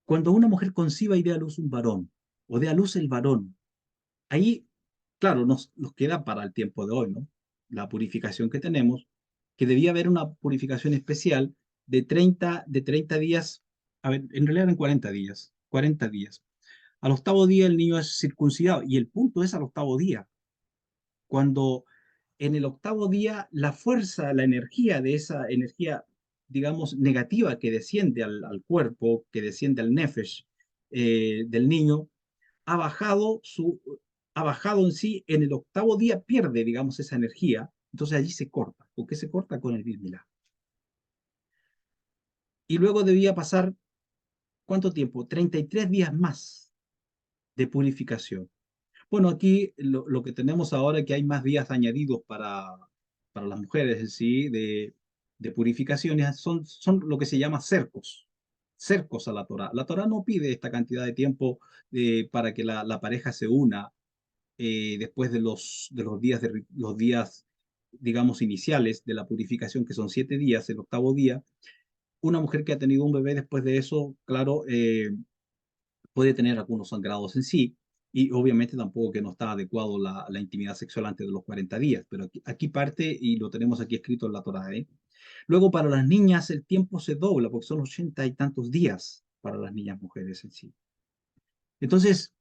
Cuando una mujer conciba y dé a luz un varón, o dé a luz el varón, ahí, claro, nos queda para el tiempo de hoy, ¿no? La purificación que tenemos, que debía haber una purificación especial de treinta días, a ver, en realidad eran 40 días. Al octavo día el niño es circuncidado y el punto es al octavo día, cuando en el octavo día la fuerza, la energía de esa energía, digamos, negativa que desciende al cuerpo, que desciende al nefesh del niño, ha bajado, ha bajado en sí, en el octavo día pierde, digamos, esa energía, entonces allí se corta. ¿Por qué se corta? Con el Brit Milá. Y luego debía pasar, ¿cuánto tiempo? 33 días más de purificación. Bueno, aquí lo que tenemos ahora es que hay más días añadidos para las mujeres en sí de purificaciones, son lo que se llama cercos a la Torá. La Torá no pide esta cantidad de tiempo para que la pareja se una después los días, digamos, iniciales de la purificación, que son 7 días, el octavo día. Una mujer que ha tenido un bebé después de eso, claro, puede tener algunos sangrados en sí, y obviamente tampoco que no está adecuado la intimidad sexual antes de los 40 días, pero aquí parte y lo tenemos aquí escrito en la Torá, ¿eh? Luego para las niñas el tiempo se dobla porque son 80 y tantos días para las niñas mujeres en sí. Entonces,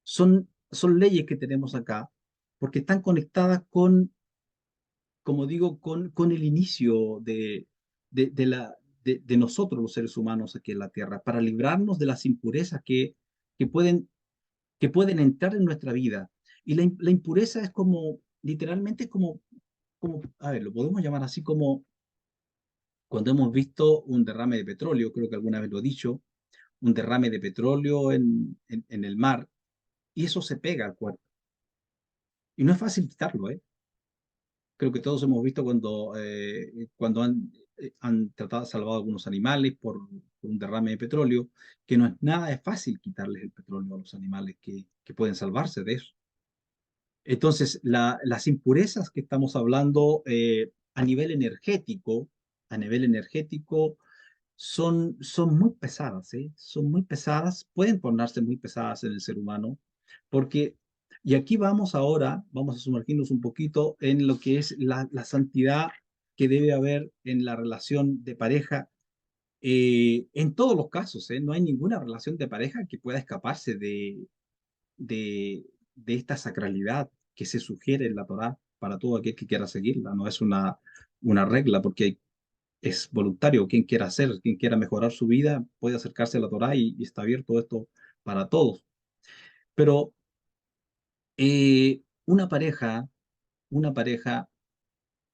son leyes que tenemos acá porque están conectadas como digo, con el inicio de nosotros los seres humanos aquí en la tierra, para librarnos de las impurezas que pueden que pueden entrar en nuestra vida. Y la impureza es como, literalmente es como, a ver, lo podemos llamar así como cuando hemos visto un derrame de petróleo, creo que alguna vez lo he dicho, un derrame de petróleo en el mar, y eso se pega al cuerpo. Y no es fácil quitarlo, ¿eh? Creo que todos hemos visto cuando han tratado, salvado algunos animales por un derrame de petróleo, que no es nada de fácil quitarles el petróleo a los animales que pueden salvarse de eso. Entonces, las impurezas que estamos hablando a nivel energético son muy pesadas, ¿eh? Son muy pesadas, pueden tornarse muy pesadas en el ser humano, porque, y aquí vamos ahora, vamos a sumergirnos un poquito en lo que es la santidad que debe haber en la relación de pareja, en todos los casos, ¿eh? No hay ninguna relación de pareja que pueda escaparse de, de esta sacralidad que se sugiere en la Torá para todo aquel que quiera seguirla. No es una regla porque es voluntario. Quien quiera hacer, quien quiera mejorar su vida, puede acercarse a la Torá y está abierto esto para todos. Pero una pareja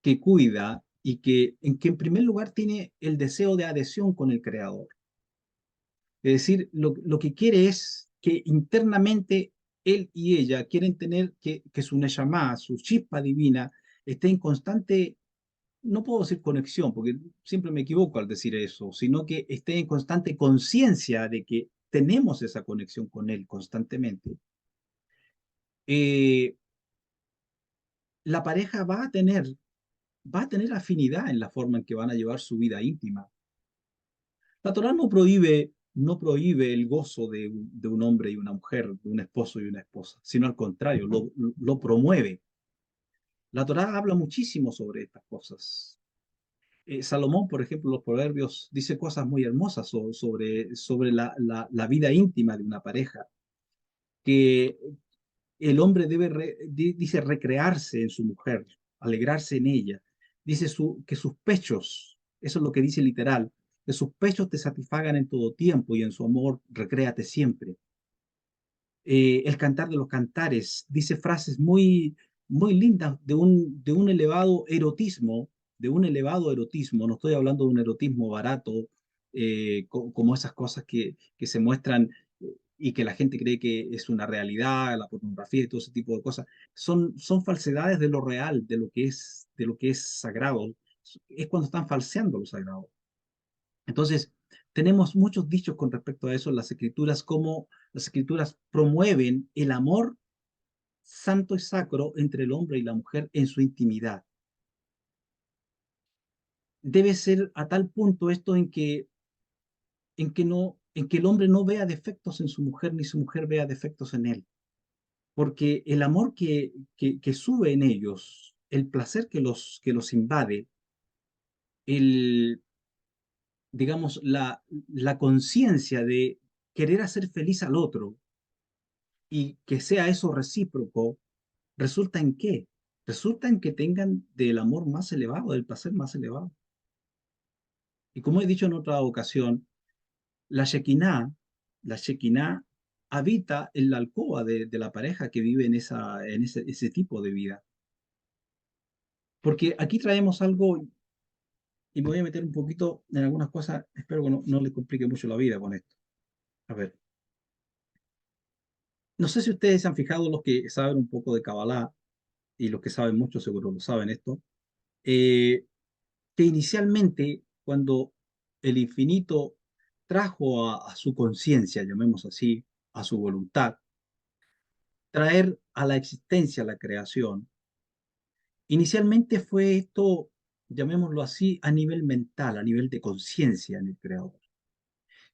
que cuida y que en primer lugar tiene el deseo de adhesión con el Creador. Es decir, lo que quiere es que internamente él y ella quieren tener que su Neshama, su chispa divina, esté en constante, no puedo decir conexión, porque siempre me equivoco al decir eso, sino que esté en constante conciencia de que tenemos esa conexión con él constantemente. Eh, la pareja va a tener afinidad en la forma en que van a llevar su vida íntima. La Torá no prohíbe el gozo de un hombre y una mujer, de un esposo y una esposa, sino al contrario, lo promueve. La Torá habla muchísimo sobre estas cosas. Salomón, por ejemplo, los proverbios dice cosas muy hermosas sobre la vida íntima de una pareja, que el hombre dice recrearse en su mujer, alegrarse en ella. Dice que sus pechos, eso es lo que dice literal, que sus pechos te satisfagan en todo tiempo y en su amor recréate siempre. El cantar de los cantares dice frases muy lindas de un elevado erotismo, no estoy hablando de un erotismo barato, como esas cosas que se muestran y que la gente cree que es una realidad, la pornografía y todo ese tipo de cosas, son falsedades de lo real, de lo que es sagrado, es cuando están falseando lo sagrado. Entonces, tenemos muchos dichos con respecto a eso en las escrituras, como las escrituras promueven el amor santo y sacro entre el hombre y la mujer en su intimidad. Debe ser a tal punto esto en que el hombre no vea defectos en su mujer ni su mujer vea defectos en él. Porque el amor que sube en ellos, el placer que los invade, el, digamos, la conciencia de querer hacer feliz al otro y que sea eso recíproco, ¿resulta en qué? Resulta en que tengan del amor más elevado, del placer más elevado. Y como he dicho en otra ocasión, la la Shekinah habita en la alcoba de la pareja que vive en, ese tipo de vida. Porque aquí traemos algo, y me voy a meter un poquito en algunas cosas, espero que no le complique mucho la vida con esto. A ver, no sé si ustedes se han fijado, los que saben un poco de Kabbalah, y los que saben mucho seguro lo saben esto, eh, que inicialmente cuando el infinito trajo a su conciencia, llamemos así, a su voluntad, traer a la existencia la creación, inicialmente fue esto, llamémoslo así, a nivel mental, a nivel de conciencia en el creador.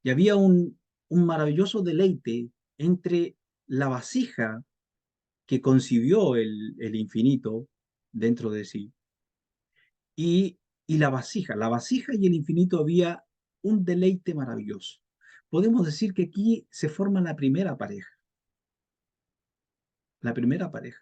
Y había un maravilloso deleite entre la vasija que concibió el infinito dentro de sí y, y la vasija. La vasija y el infinito había un deleite maravilloso. Podemos decir que aquí se forma la primera pareja, la primera pareja.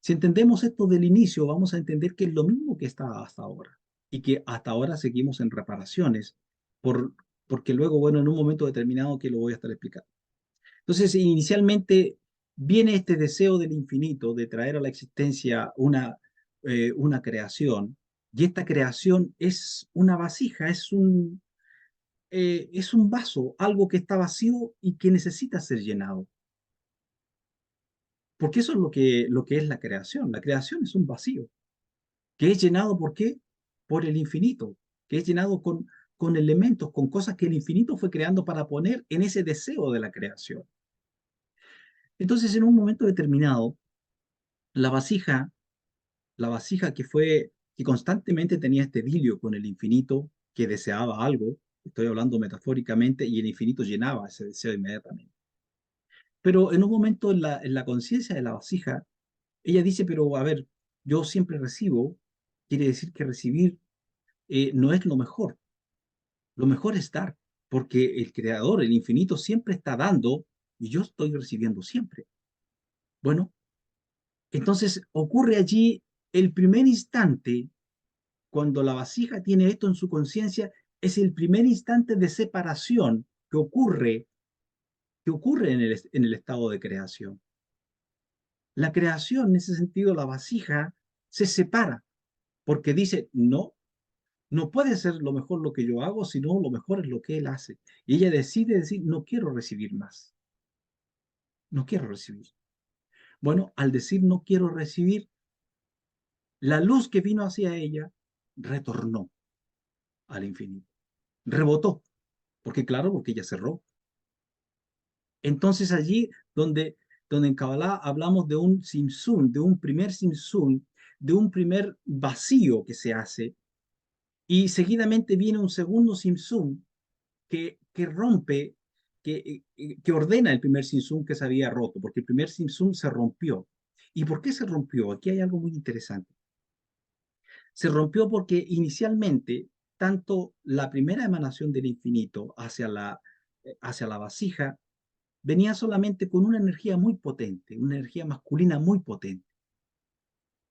Si entendemos esto del inicio, vamos a entender que es lo mismo que está hasta ahora y que hasta ahora seguimos en reparaciones, por, porque luego, bueno, en un momento determinado que lo voy a estar explicando. Entonces, inicialmente viene este deseo del infinito de traer a la existencia una creación, y esta creación es una vasija, es un vaso, algo que está vacío y que necesita ser llenado. Porque eso es lo que es la creación. La creación es un vacío, que es llenado ¿por qué? Por el infinito, que es llenado con elementos, con cosas que el infinito fue creando para poner en ese deseo de la creación. Entonces, en un momento determinado, la vasija, la vasija que constantemente tenía este idilio con el infinito, que deseaba algo, estoy hablando metafóricamente, y el infinito llenaba ese deseo inmediatamente. Pero en un momento en la conciencia de la vasija, ella dice, pero a ver, yo siempre recibo, quiere decir que recibir no es lo mejor es dar, porque el creador, el infinito, siempre está dando y yo estoy recibiendo siempre. Bueno, entonces ocurre allí el primer instante, cuando la vasija tiene esto en su conciencia, es el primer instante de separación que ocurre en el estado de creación. La creación, en ese sentido, la vasija se separa, porque dice, no, no puede ser lo mejor lo que yo hago, sino lo mejor es lo que él hace. Y ella decide decir, no quiero recibir más, no quiero recibir. Bueno, al decir no quiero recibir, la luz que vino hacia ella retornó al infinito, rebotó, porque claro, porque ella cerró. Entonces allí donde en Kabbalah hablamos de un simsum, de un primer simsum, de un primer vacío que se hace, y seguidamente viene un segundo simsum que rompe, que ordena el primer simsum que se había roto, porque el primer simsum se rompió. ¿Y por qué se rompió? Aquí hay algo muy interesante. Se rompió porque inicialmente, tanto la primera emanación del infinito hacia la vasija venía solamente con una energía muy potente, una energía masculina muy potente.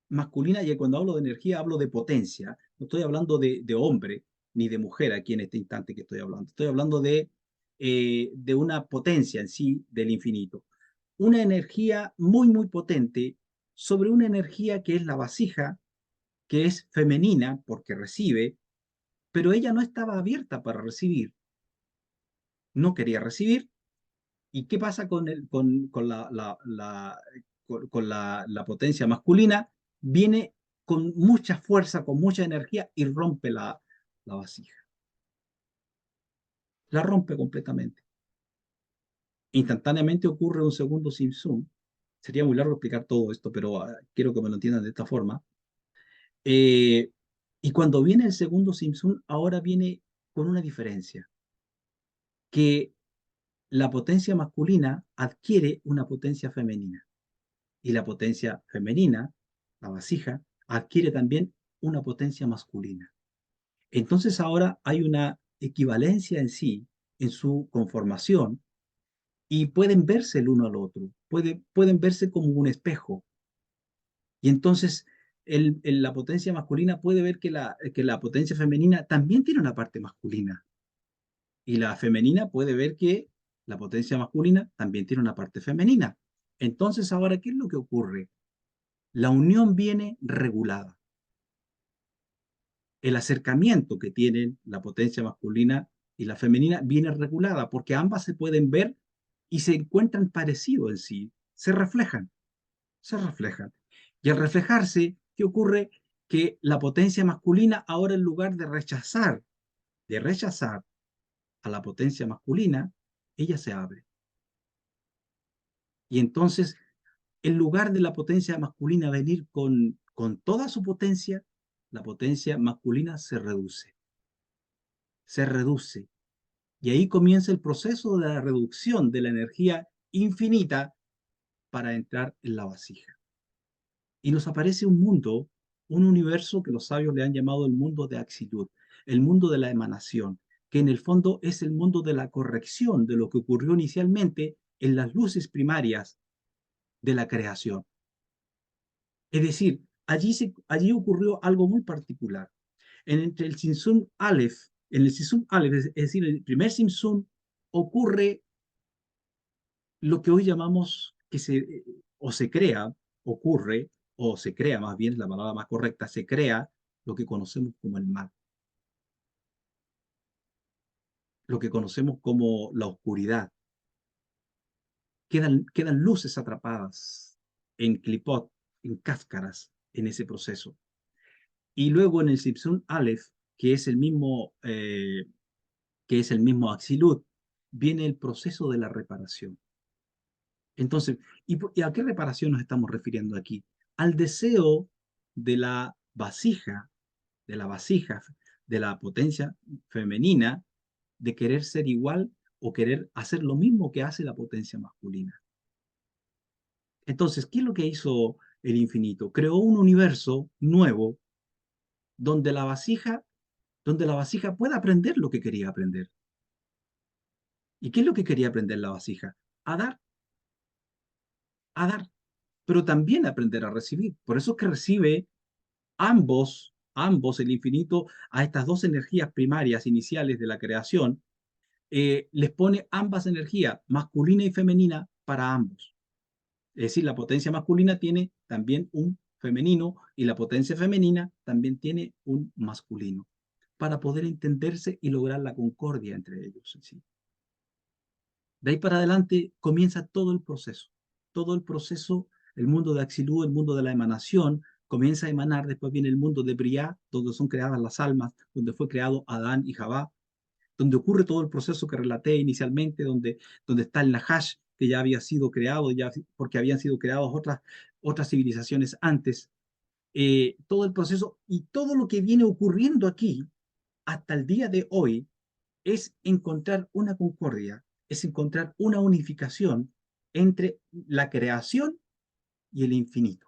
Masculina, y cuando hablo de energía hablo de potencia, no estoy hablando de hombre, ni de mujer aquí en este instante que estoy hablando. Estoy hablando de una potencia en sí del infinito. Una energía muy, muy potente sobre una energía que es la vasija, que es femenina porque recibe, pero ella no estaba abierta para recibir, no quería recibir. ¿Y qué pasa con la potencia masculina? Viene con mucha fuerza, con mucha energía y rompe la vasija. La rompe completamente. Instantáneamente ocurre un segundo Simpson. Sería muy largo explicar todo esto, pero quiero que me lo entiendan de esta forma. Eh, y cuando viene el segundo Simpson, ahora viene con una diferencia, que la potencia masculina adquiere una potencia femenina y la potencia femenina, la vasija, adquiere también una potencia masculina. Entonces ahora hay una equivalencia en sí, en su conformación, y pueden verse el uno al otro, pueden verse como un espejo. Y entonces la potencia masculina puede ver que la potencia femenina también tiene una parte masculina. Y la femenina puede ver que la potencia masculina también tiene una parte femenina. Entonces ahora, ¿qué es lo que ocurre? La unión viene regulada. El acercamiento que tienen la potencia masculina y la femenina viene regulada porque ambas se pueden ver y se encuentran parecidos en sí, se reflejan, se reflejan. Y al reflejarse, ¿qué ocurre? Que la potencia masculina ahora en lugar de rechazar a la potencia masculina, ella se abre. Y entonces, en lugar de la potencia masculina venir con toda su potencia, la potencia masculina se reduce, se reduce. Y ahí comienza el proceso de la reducción de la energía infinita para entrar en la vasija. Y nos aparece un mundo, un universo que los sabios le han llamado el mundo de Axilut, el mundo de la emanación, que en el fondo es el mundo de la corrección de lo que ocurrió inicialmente en las luces primarias de la creación. Es decir, allí ocurrió algo muy particular. Entre el Simsum Aleph, en el Simsum Aleph, es decir, el primer Simsum, ocurre lo que hoy llamamos o se crea, ocurre, o se crea, más bien es la palabra más correcta, se crea lo que conocemos como el mal, lo que conocemos como la oscuridad. Quedan luces atrapadas en clipot, en cáscaras, en ese proceso. Y luego en el Sipsun Aleph, que es que es el mismo Axilut, viene el proceso de la reparación. Entonces, ¿y a qué reparación nos estamos refiriendo aquí? Al deseo de de la vasija, de la potencia femenina, de querer ser igual o querer hacer lo mismo que hace la potencia masculina. Entonces, ¿qué es lo que hizo el infinito? Creó un universo nuevo donde donde la vasija pueda aprender lo que quería aprender. ¿Y qué es lo que quería aprender la vasija? A dar, a dar, pero también aprender a recibir. Por eso es que recibe ambos el infinito, a estas dos energías primarias iniciales de la creación, les pone ambas energías, masculina y femenina, para ambos. Es decir, la potencia masculina tiene también un femenino y la potencia femenina también tiene un masculino, para poder entenderse y lograr la concordia entre ellos. ¿Sí? De ahí para adelante comienza todo el proceso, el mundo de Axilú, el mundo de la emanación, comienza a emanar, después viene el mundo de Briá, donde son creadas las almas, donde fue creado Adán y Jabá, donde ocurre todo el proceso que relaté inicialmente, donde está el Nahash, que ya había sido creado, ya, porque habían sido creadas otras civilizaciones antes, todo el proceso y todo lo que viene ocurriendo aquí hasta el día de hoy es encontrar una concordia, es encontrar una unificación entre la creación y el infinito.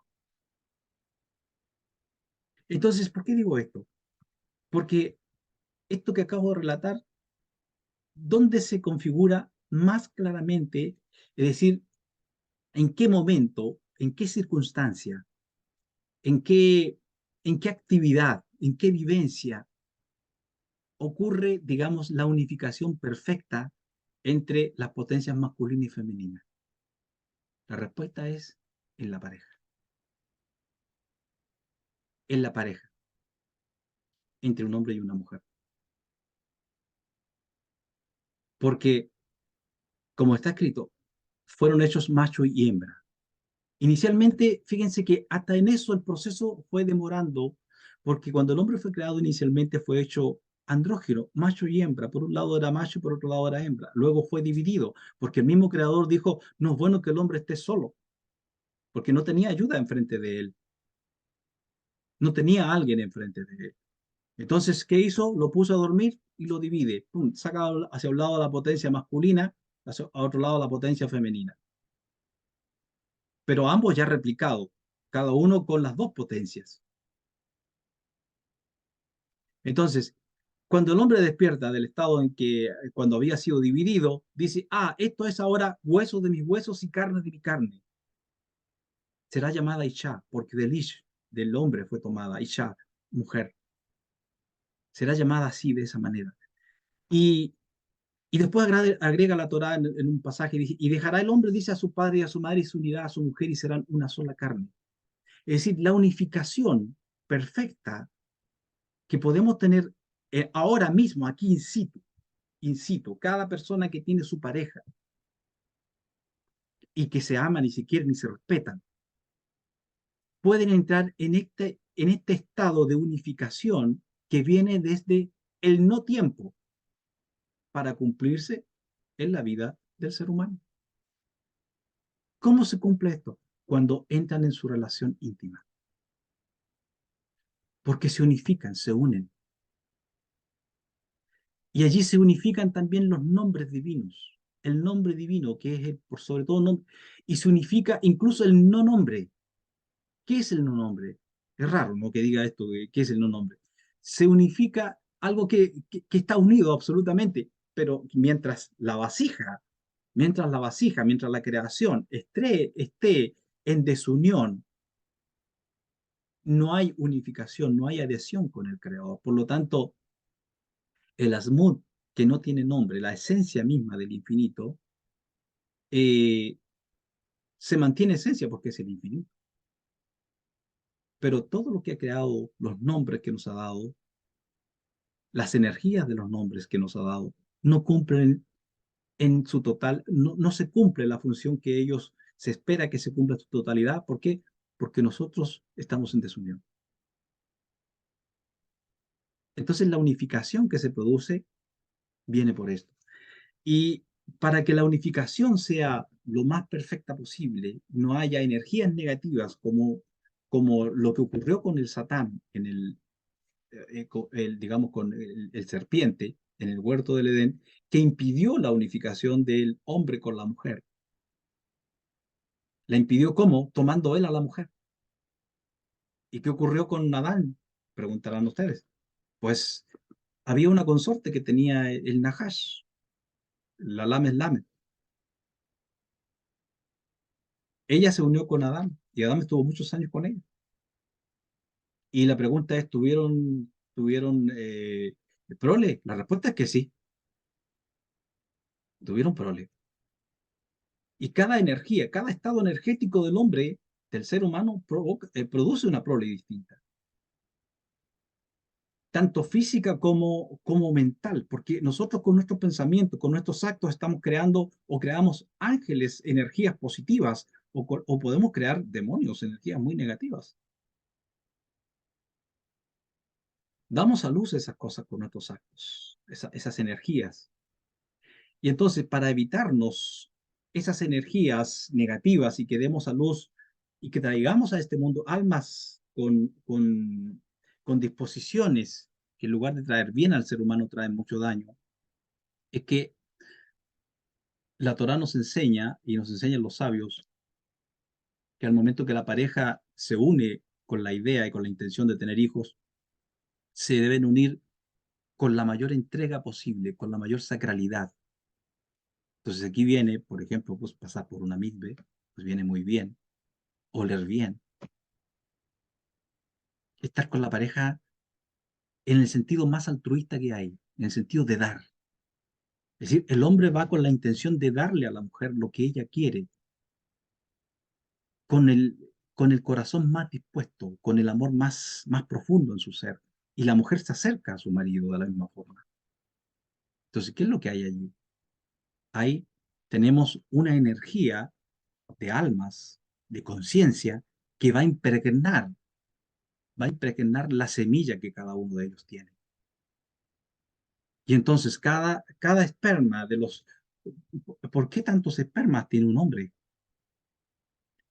Entonces, ¿por qué digo esto? Porque esto que acabo de relatar, ¿dónde se configura más claramente? Es decir, ¿en qué momento, en qué circunstancia, en qué actividad, en qué vivencia ocurre, digamos, la unificación perfecta entre las potencias masculina y femenina? La respuesta es en la pareja. En la pareja, entre un hombre y una mujer. Porque, como está escrito, fueron hechos macho y hembra. Inicialmente, fíjense que hasta en eso el proceso fue demorando, porque cuando el hombre fue creado inicialmente fue hecho andrógino, macho y hembra. Por un lado era macho y por otro lado era hembra. Luego fue dividido, porque el mismo creador dijo, no es bueno que el hombre esté solo, porque no tenía ayuda enfrente de él, no tenía a alguien enfrente de él. Entonces, ¿qué hizo? Lo puso a dormir y lo divide. Pum, saca hacia un lado la potencia masculina, hacia a otro lado la potencia femenina. Pero ambos ya replicados, cada uno con las dos potencias. Entonces, cuando el hombre despierta del estado en que cuando había sido dividido, dice, ah, esto es ahora hueso de mis huesos y carne de mi carne. Será llamada Isha, porque del Ish, del hombre fue tomada, Isha, mujer. Será llamada así, de esa manera. Y, y después agrega la Torá en un pasaje, dice, y dejará el hombre, dice, a su padre y a su madre, y se unirá a su mujer, y serán una sola carne. Es decir, la unificación perfecta que podemos tener ahora mismo, aquí in situ, cada persona que tiene su pareja y que se aman y se quieren y se respetan, pueden entrar en este estado de unificación que viene desde el no tiempo para cumplirse en la vida del ser humano. ¿Cómo se cumple esto? Cuando entran en su relación íntima. Porque se unifican, se unen. Y allí se unifican también los nombres divinos. El nombre divino, que es el, por sobre todo nombre, y se unifica incluso el no nombre. ¿Qué es el no nombre? Es raro, ¿no? Que diga esto, ¿qué es el no nombre? Se unifica algo que está unido absolutamente, pero mientras la creación esté en desunión, no hay unificación, no hay adhesión con el creador. Por lo tanto, el Asmud, que no tiene nombre, la esencia misma del infinito, eh, se mantiene esencia porque es el infinito. Pero todo lo que ha creado, los nombres que nos ha dado, las energías de los nombres que nos ha dado, no cumplen en su total, no se cumple la función que ellos se espera que se cumpla en su totalidad. ¿Por qué? Porque nosotros estamos en desunión. Entonces la unificación que se produce viene por esto. Y para que la unificación sea lo más perfecta posible, no haya energías negativas como lo que ocurrió con el Satán en digamos, con el serpiente en el huerto del Edén, que impidió la unificación del hombre con la mujer. ¿La impidió cómo? Tomando él a la mujer. ¿Y qué ocurrió con Adán? Preguntarán ustedes. Pues había una consorte que tenía el Nahash, la Lames Lames. Ella se unió con Adán y Adán estuvo muchos años con ella. Y la pregunta es, ¿tuvieron prole? La respuesta es que sí, tuvieron prole. Y cada energía, cada estado energético del hombre, del ser humano, produce una prole distinta, tanto física como mental, porque nosotros con nuestros pensamientos, con nuestros actos, estamos creando o creamos ángeles, energías positivas, o podemos crear demonios, energías muy negativas. Damos a luz esas cosas con nuestros actos, esas energías. Y entonces, para evitarnos esas energías negativas y que demos a luz y que traigamos a este mundo almas con disposiciones que en lugar de traer bien al ser humano traen mucho daño, es que la Torá nos enseña y nos enseñan los sabios que al momento que la pareja se une con la idea y con la intención de tener hijos, se deben unir con la mayor entrega posible, con la mayor sacralidad. Entonces aquí viene, por ejemplo, pues pasar por una mikve, pues viene muy bien, oler bien, estar con la pareja en el sentido más altruista que hay. en el sentido de dar. Es decir, el hombre va con la intención de darle a la mujer lo que ella quiere, con con el corazón más dispuesto, con el amor más profundo en su ser. Y la mujer se acerca a su marido de la misma forma. Entonces, ¿qué es lo que hay allí? Ahí tenemos una energía de almas, de conciencia, que va a impregnar la semilla que cada uno de ellos tiene. Y entonces cada esperma de los... ¿Por qué tantos espermas tiene un hombre?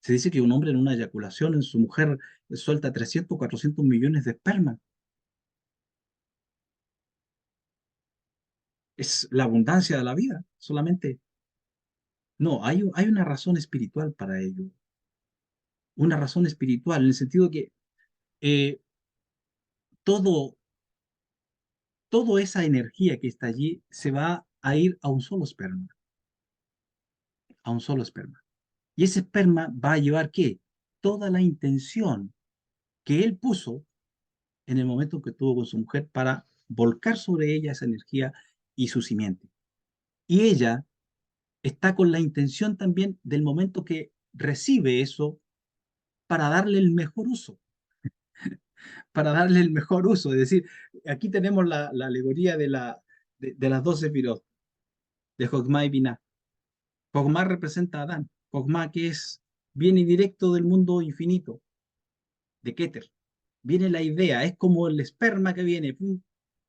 Se dice que un hombre en una eyaculación en su mujer suelta 300, 400 millones de espermas. Es la abundancia de la vida, solamente. No, hay una razón espiritual para ello. Una razón espiritual, en el sentido de que eh, todo, toda esa energía que está allí se va a ir a un solo esperma, a un solo esperma. Y ese esperma va a llevar ¿qué? Toda la intención que él puso en el momento que tuvo con su mujer para volcar sobre ella esa energía y su simiente. Y ella está con la intención también del momento que recibe eso para darle el mejor uso, para darle el mejor uso. Es decir, aquí tenemos la alegoría de las 12 firot, de Jogma y Binah. Jogma representa a Adán, Jogma que es, viene directo del mundo infinito, de Keter. Viene la idea, es como el esperma que viene pum,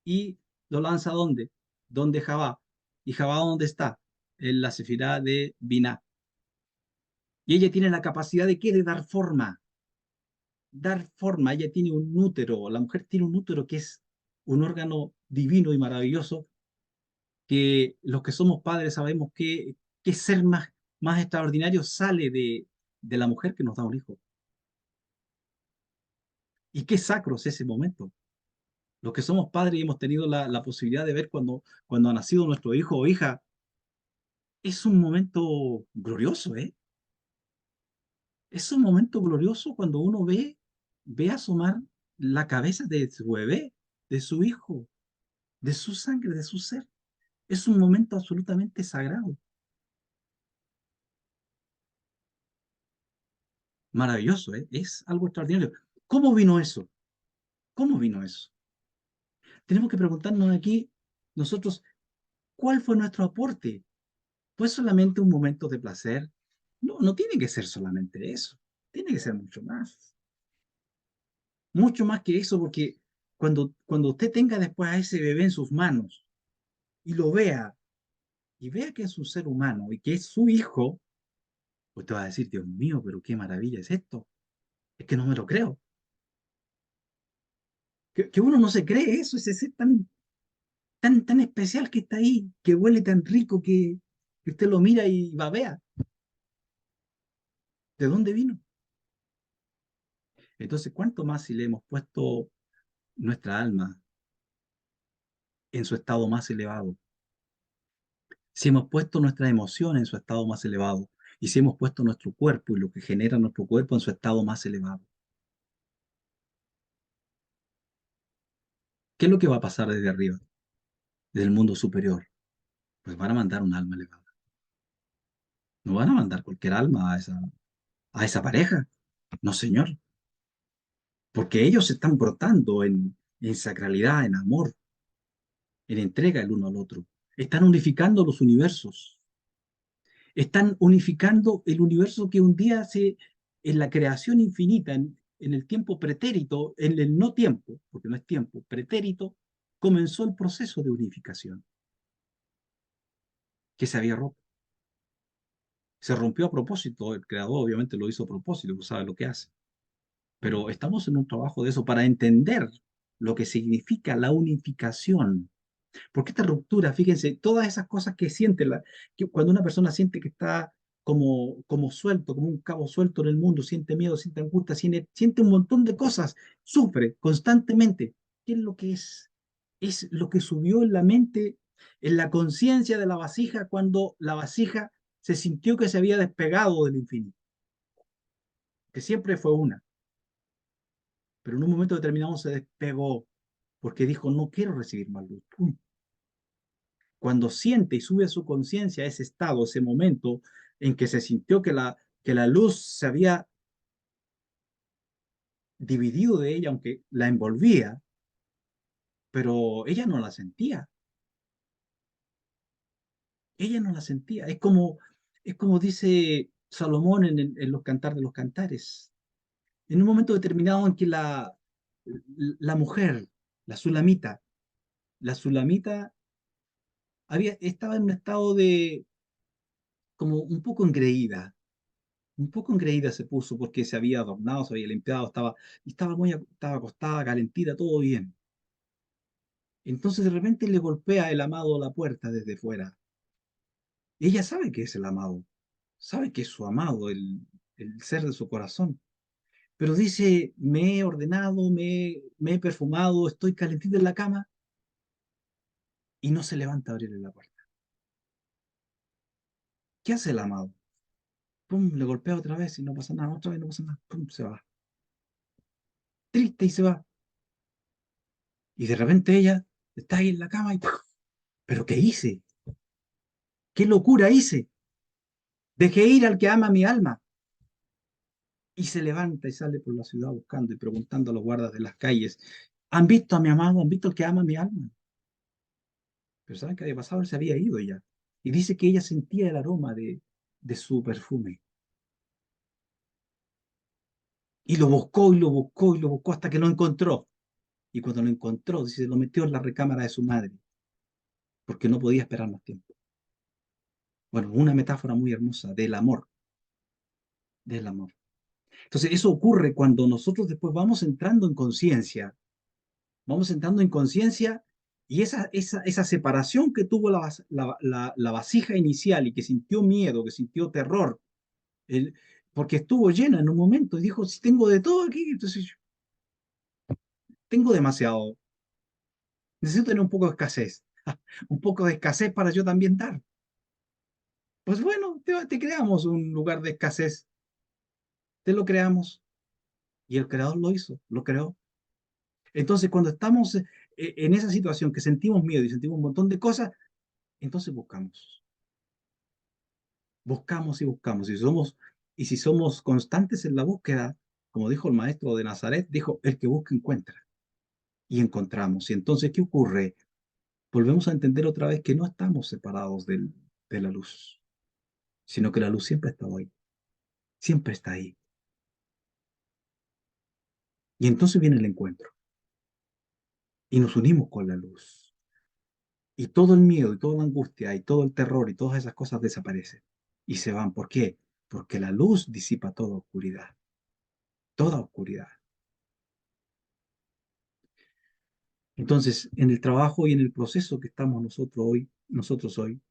y lo lanza ¿dónde? ¿Dónde Jabá? ¿Y Jabá dónde está? En la sefirá de Binah. Y ella tiene la capacidad de ¿qué? De dar forma. Ella tiene un útero, la mujer tiene un útero que es un órgano divino y maravilloso, que los que somos padres sabemos que ser más extraordinario sale de la mujer que nos da un hijo. Y qué sacro es ese momento. Los que somos padres y hemos tenido la posibilidad de ver cuando ha nacido nuestro hijo o hija, es un momento glorioso, ¿eh? Es un momento glorioso cuando uno ve asomar la cabeza de su bebé, de su hijo, de su sangre, de su ser. Es un momento absolutamente sagrado, maravilloso, ¿eh? Es algo extraordinario. ¿Cómo vino eso? ¿Cómo vino eso? Tenemos que preguntarnos aquí, nosotros, ¿cuál fue nuestro aporte? ¿Fue solamente un momento de placer? No, no tiene que ser solamente eso, tiene que ser mucho más que eso, porque cuando usted tenga después a ese bebé en sus manos y lo vea, y vea que es un ser humano y que es su hijo, usted va a decir, Dios mío, pero qué maravilla es esto, es que no me lo creo, que uno no se cree eso, ese ser tan especial que está ahí, que huele tan rico que usted lo mira y babea, ¿de dónde vino? Entonces, ¿cuánto más si le hemos puesto nuestra alma en su estado más elevado? Si hemos puesto nuestra emoción en su estado más elevado, y si hemos puesto nuestro cuerpo y lo que genera nuestro cuerpo en su estado más elevado, ¿qué es lo que va a pasar desde arriba, desde el mundo superior? Pues van a mandar un alma elevada. No van a mandar cualquier alma a esa pareja. No, señor, porque ellos se están brotando en sacralidad, en amor, en entrega el uno al otro. Están unificando los universos. Están unificando el universo que un día en la creación infinita, en el tiempo pretérito, en el no tiempo, porque no es tiempo, pretérito, comenzó el proceso de unificación que se había roto. Se rompió a propósito, el creador obviamente lo hizo a propósito, pues sabe lo que hace. Pero estamos en un trabajo de eso para entender lo que significa la unificación. Porque esta ruptura, fíjense, todas esas cosas que siente, que cuando una persona siente que está como suelto, como un cabo suelto en el mundo, siente miedo, siente angustia, siente un montón de cosas, sufre constantemente. ¿Qué es lo que es? Es lo que subió en la mente, en la conciencia de la vasija cuando la vasija se sintió que se había despegado del infinito, que siempre fue una, pero en un momento determinado se despegó porque dijo, no quiero recibir más luz. ¡Pum! cuando siente y sube a su conciencia ese estado, ese momento en que se sintió que la luz se había dividido de ella, aunque la envolvía, pero ella no la sentía. Ella no la sentía. Es como dice Salomón en los Cantares de los Cantares. En un momento determinado en que la mujer, la sulamita, la sulamita estaba en un estado de como un poco engreída se puso porque se había adornado, se había limpiado, estaba acostada, calentita, todo bien. Entonces de repente le golpea el amado la puerta desde fuera. Ella sabe que es el amado, sabe que es su amado, el ser de su corazón. Pero dice, me he ordenado, me he perfumado, estoy calentita en la cama y no se levanta a abrirle la puerta. ¿Qué hace el amado? Pum, le golpea otra vez y no pasa nada, otra vez no pasa nada, pum, se va. Triste y se va. Y de repente ella está ahí en la cama y ¡puf! ¿Pero qué hice? ¿Qué locura hice? Dejé ir al que ama mi alma. Y se levanta y sale por la ciudad buscando y preguntando a los guardas de las calles, ¿han visto a mi amado? ¿Han visto al que ama mi alma? Pero ¿saben qué había pasado? Él se había ido ya. Y dice que ella sentía el aroma de su perfume. Y lo buscó y lo buscó y lo buscó hasta que lo encontró. Y cuando lo encontró, dice, lo metió en la recámara de su madre, porque no podía esperar más tiempo. Bueno, una metáfora muy hermosa del amor, del amor. Entonces, eso ocurre cuando nosotros después vamos entrando en conciencia y esa separación que tuvo la vasija inicial y que sintió miedo, que sintió terror, el- porque estuvo llena en un momento y dijo, si tengo de todo aquí, entonces tengo demasiado, necesito tener un poco de escasez, un poco de escasez para yo también dar. Pues bueno, te creamos un lugar de escasez, te lo creamos y el creador lo hizo, lo creó. Entonces, cuando estamos en esa situación que sentimos miedo y sentimos un montón de cosas, entonces buscamos y buscamos. Y si somos constantes en la búsqueda, como dijo el maestro de Nazaret, dijo, el que busca encuentra. Y encontramos. Y entonces, ¿qué ocurre? Volvemos a entender otra vez que no estamos separados de la luz, sino que la luz siempre ha estado ahí, siempre está ahí. Y entonces viene el encuentro y nos unimos con la luz. Y todo el miedo y toda la angustia y todo el terror y todas esas cosas desaparecen y se van. ¿Por qué? Porque la luz disipa toda oscuridad, toda oscuridad. Entonces, en el trabajo y en el proceso que estamos nosotros hoy,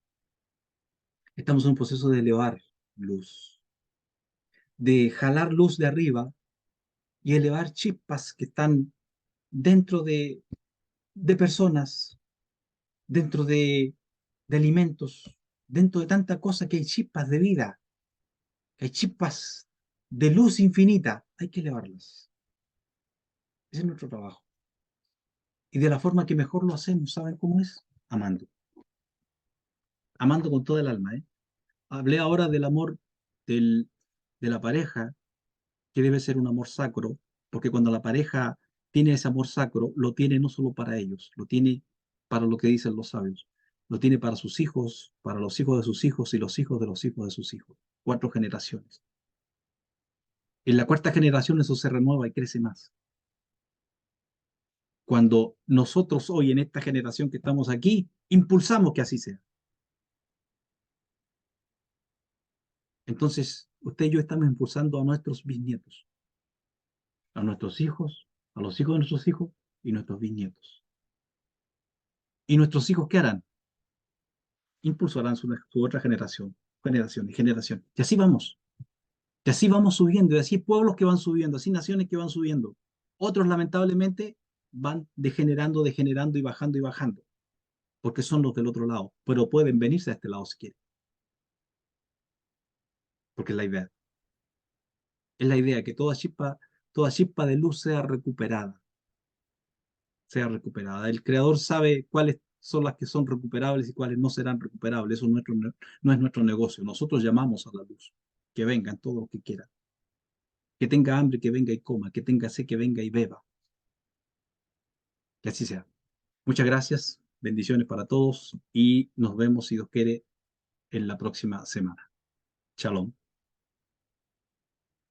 estamos en un proceso de elevar luz, de jalar luz de arriba y elevar chispas que están dentro de personas, dentro de alimentos, dentro de tanta cosa que hay chispas de vida, que hay chispas de luz infinita, hay que elevarlas. Ese es nuestro trabajo. Y de la forma que mejor lo hacemos, ¿saben cómo es? Amando. Amando con toda el alma, ¿eh? Hablé ahora del amor del, de la pareja, que debe ser un amor sacro, porque cuando la pareja tiene ese amor sacro, lo tiene no solo para ellos, lo tiene para lo que dicen los sabios, lo tiene para sus hijos, para los hijos de sus hijos y los hijos de los hijos de sus hijos. 4 generaciones. En la cuarta generación eso se renueva y crece más. Cuando nosotros hoy en esta generación que estamos aquí, impulsamos que así sea. Entonces, usted y yo estamos impulsando a nuestros bisnietos, a nuestros hijos, a los hijos de nuestros hijos y nuestros bisnietos. ¿Y nuestros hijos qué harán? Impulsarán su otra generación y generación. Y así vamos. Y así vamos subiendo. Y así hay pueblos que van subiendo, así naciones que van subiendo. Otros, lamentablemente, van degenerando, degenerando y bajando, porque son los del otro lado. Pero pueden venirse a este lado si quieren, porque es la idea. Es la idea que toda chispa de luz sea recuperada. Sea recuperada. El creador sabe cuál es son las que son recuperables y cuáles no serán recuperables. Eso no es nuestro negocio. Nosotros llamamos a la luz. Que vengan todos los que quieran. Que tenga hambre, que venga y coma. Que tenga sed, que venga y beba. Que así sea. Muchas gracias. Bendiciones para todos y nos vemos, si Dios quiere, en la próxima semana. Shalom.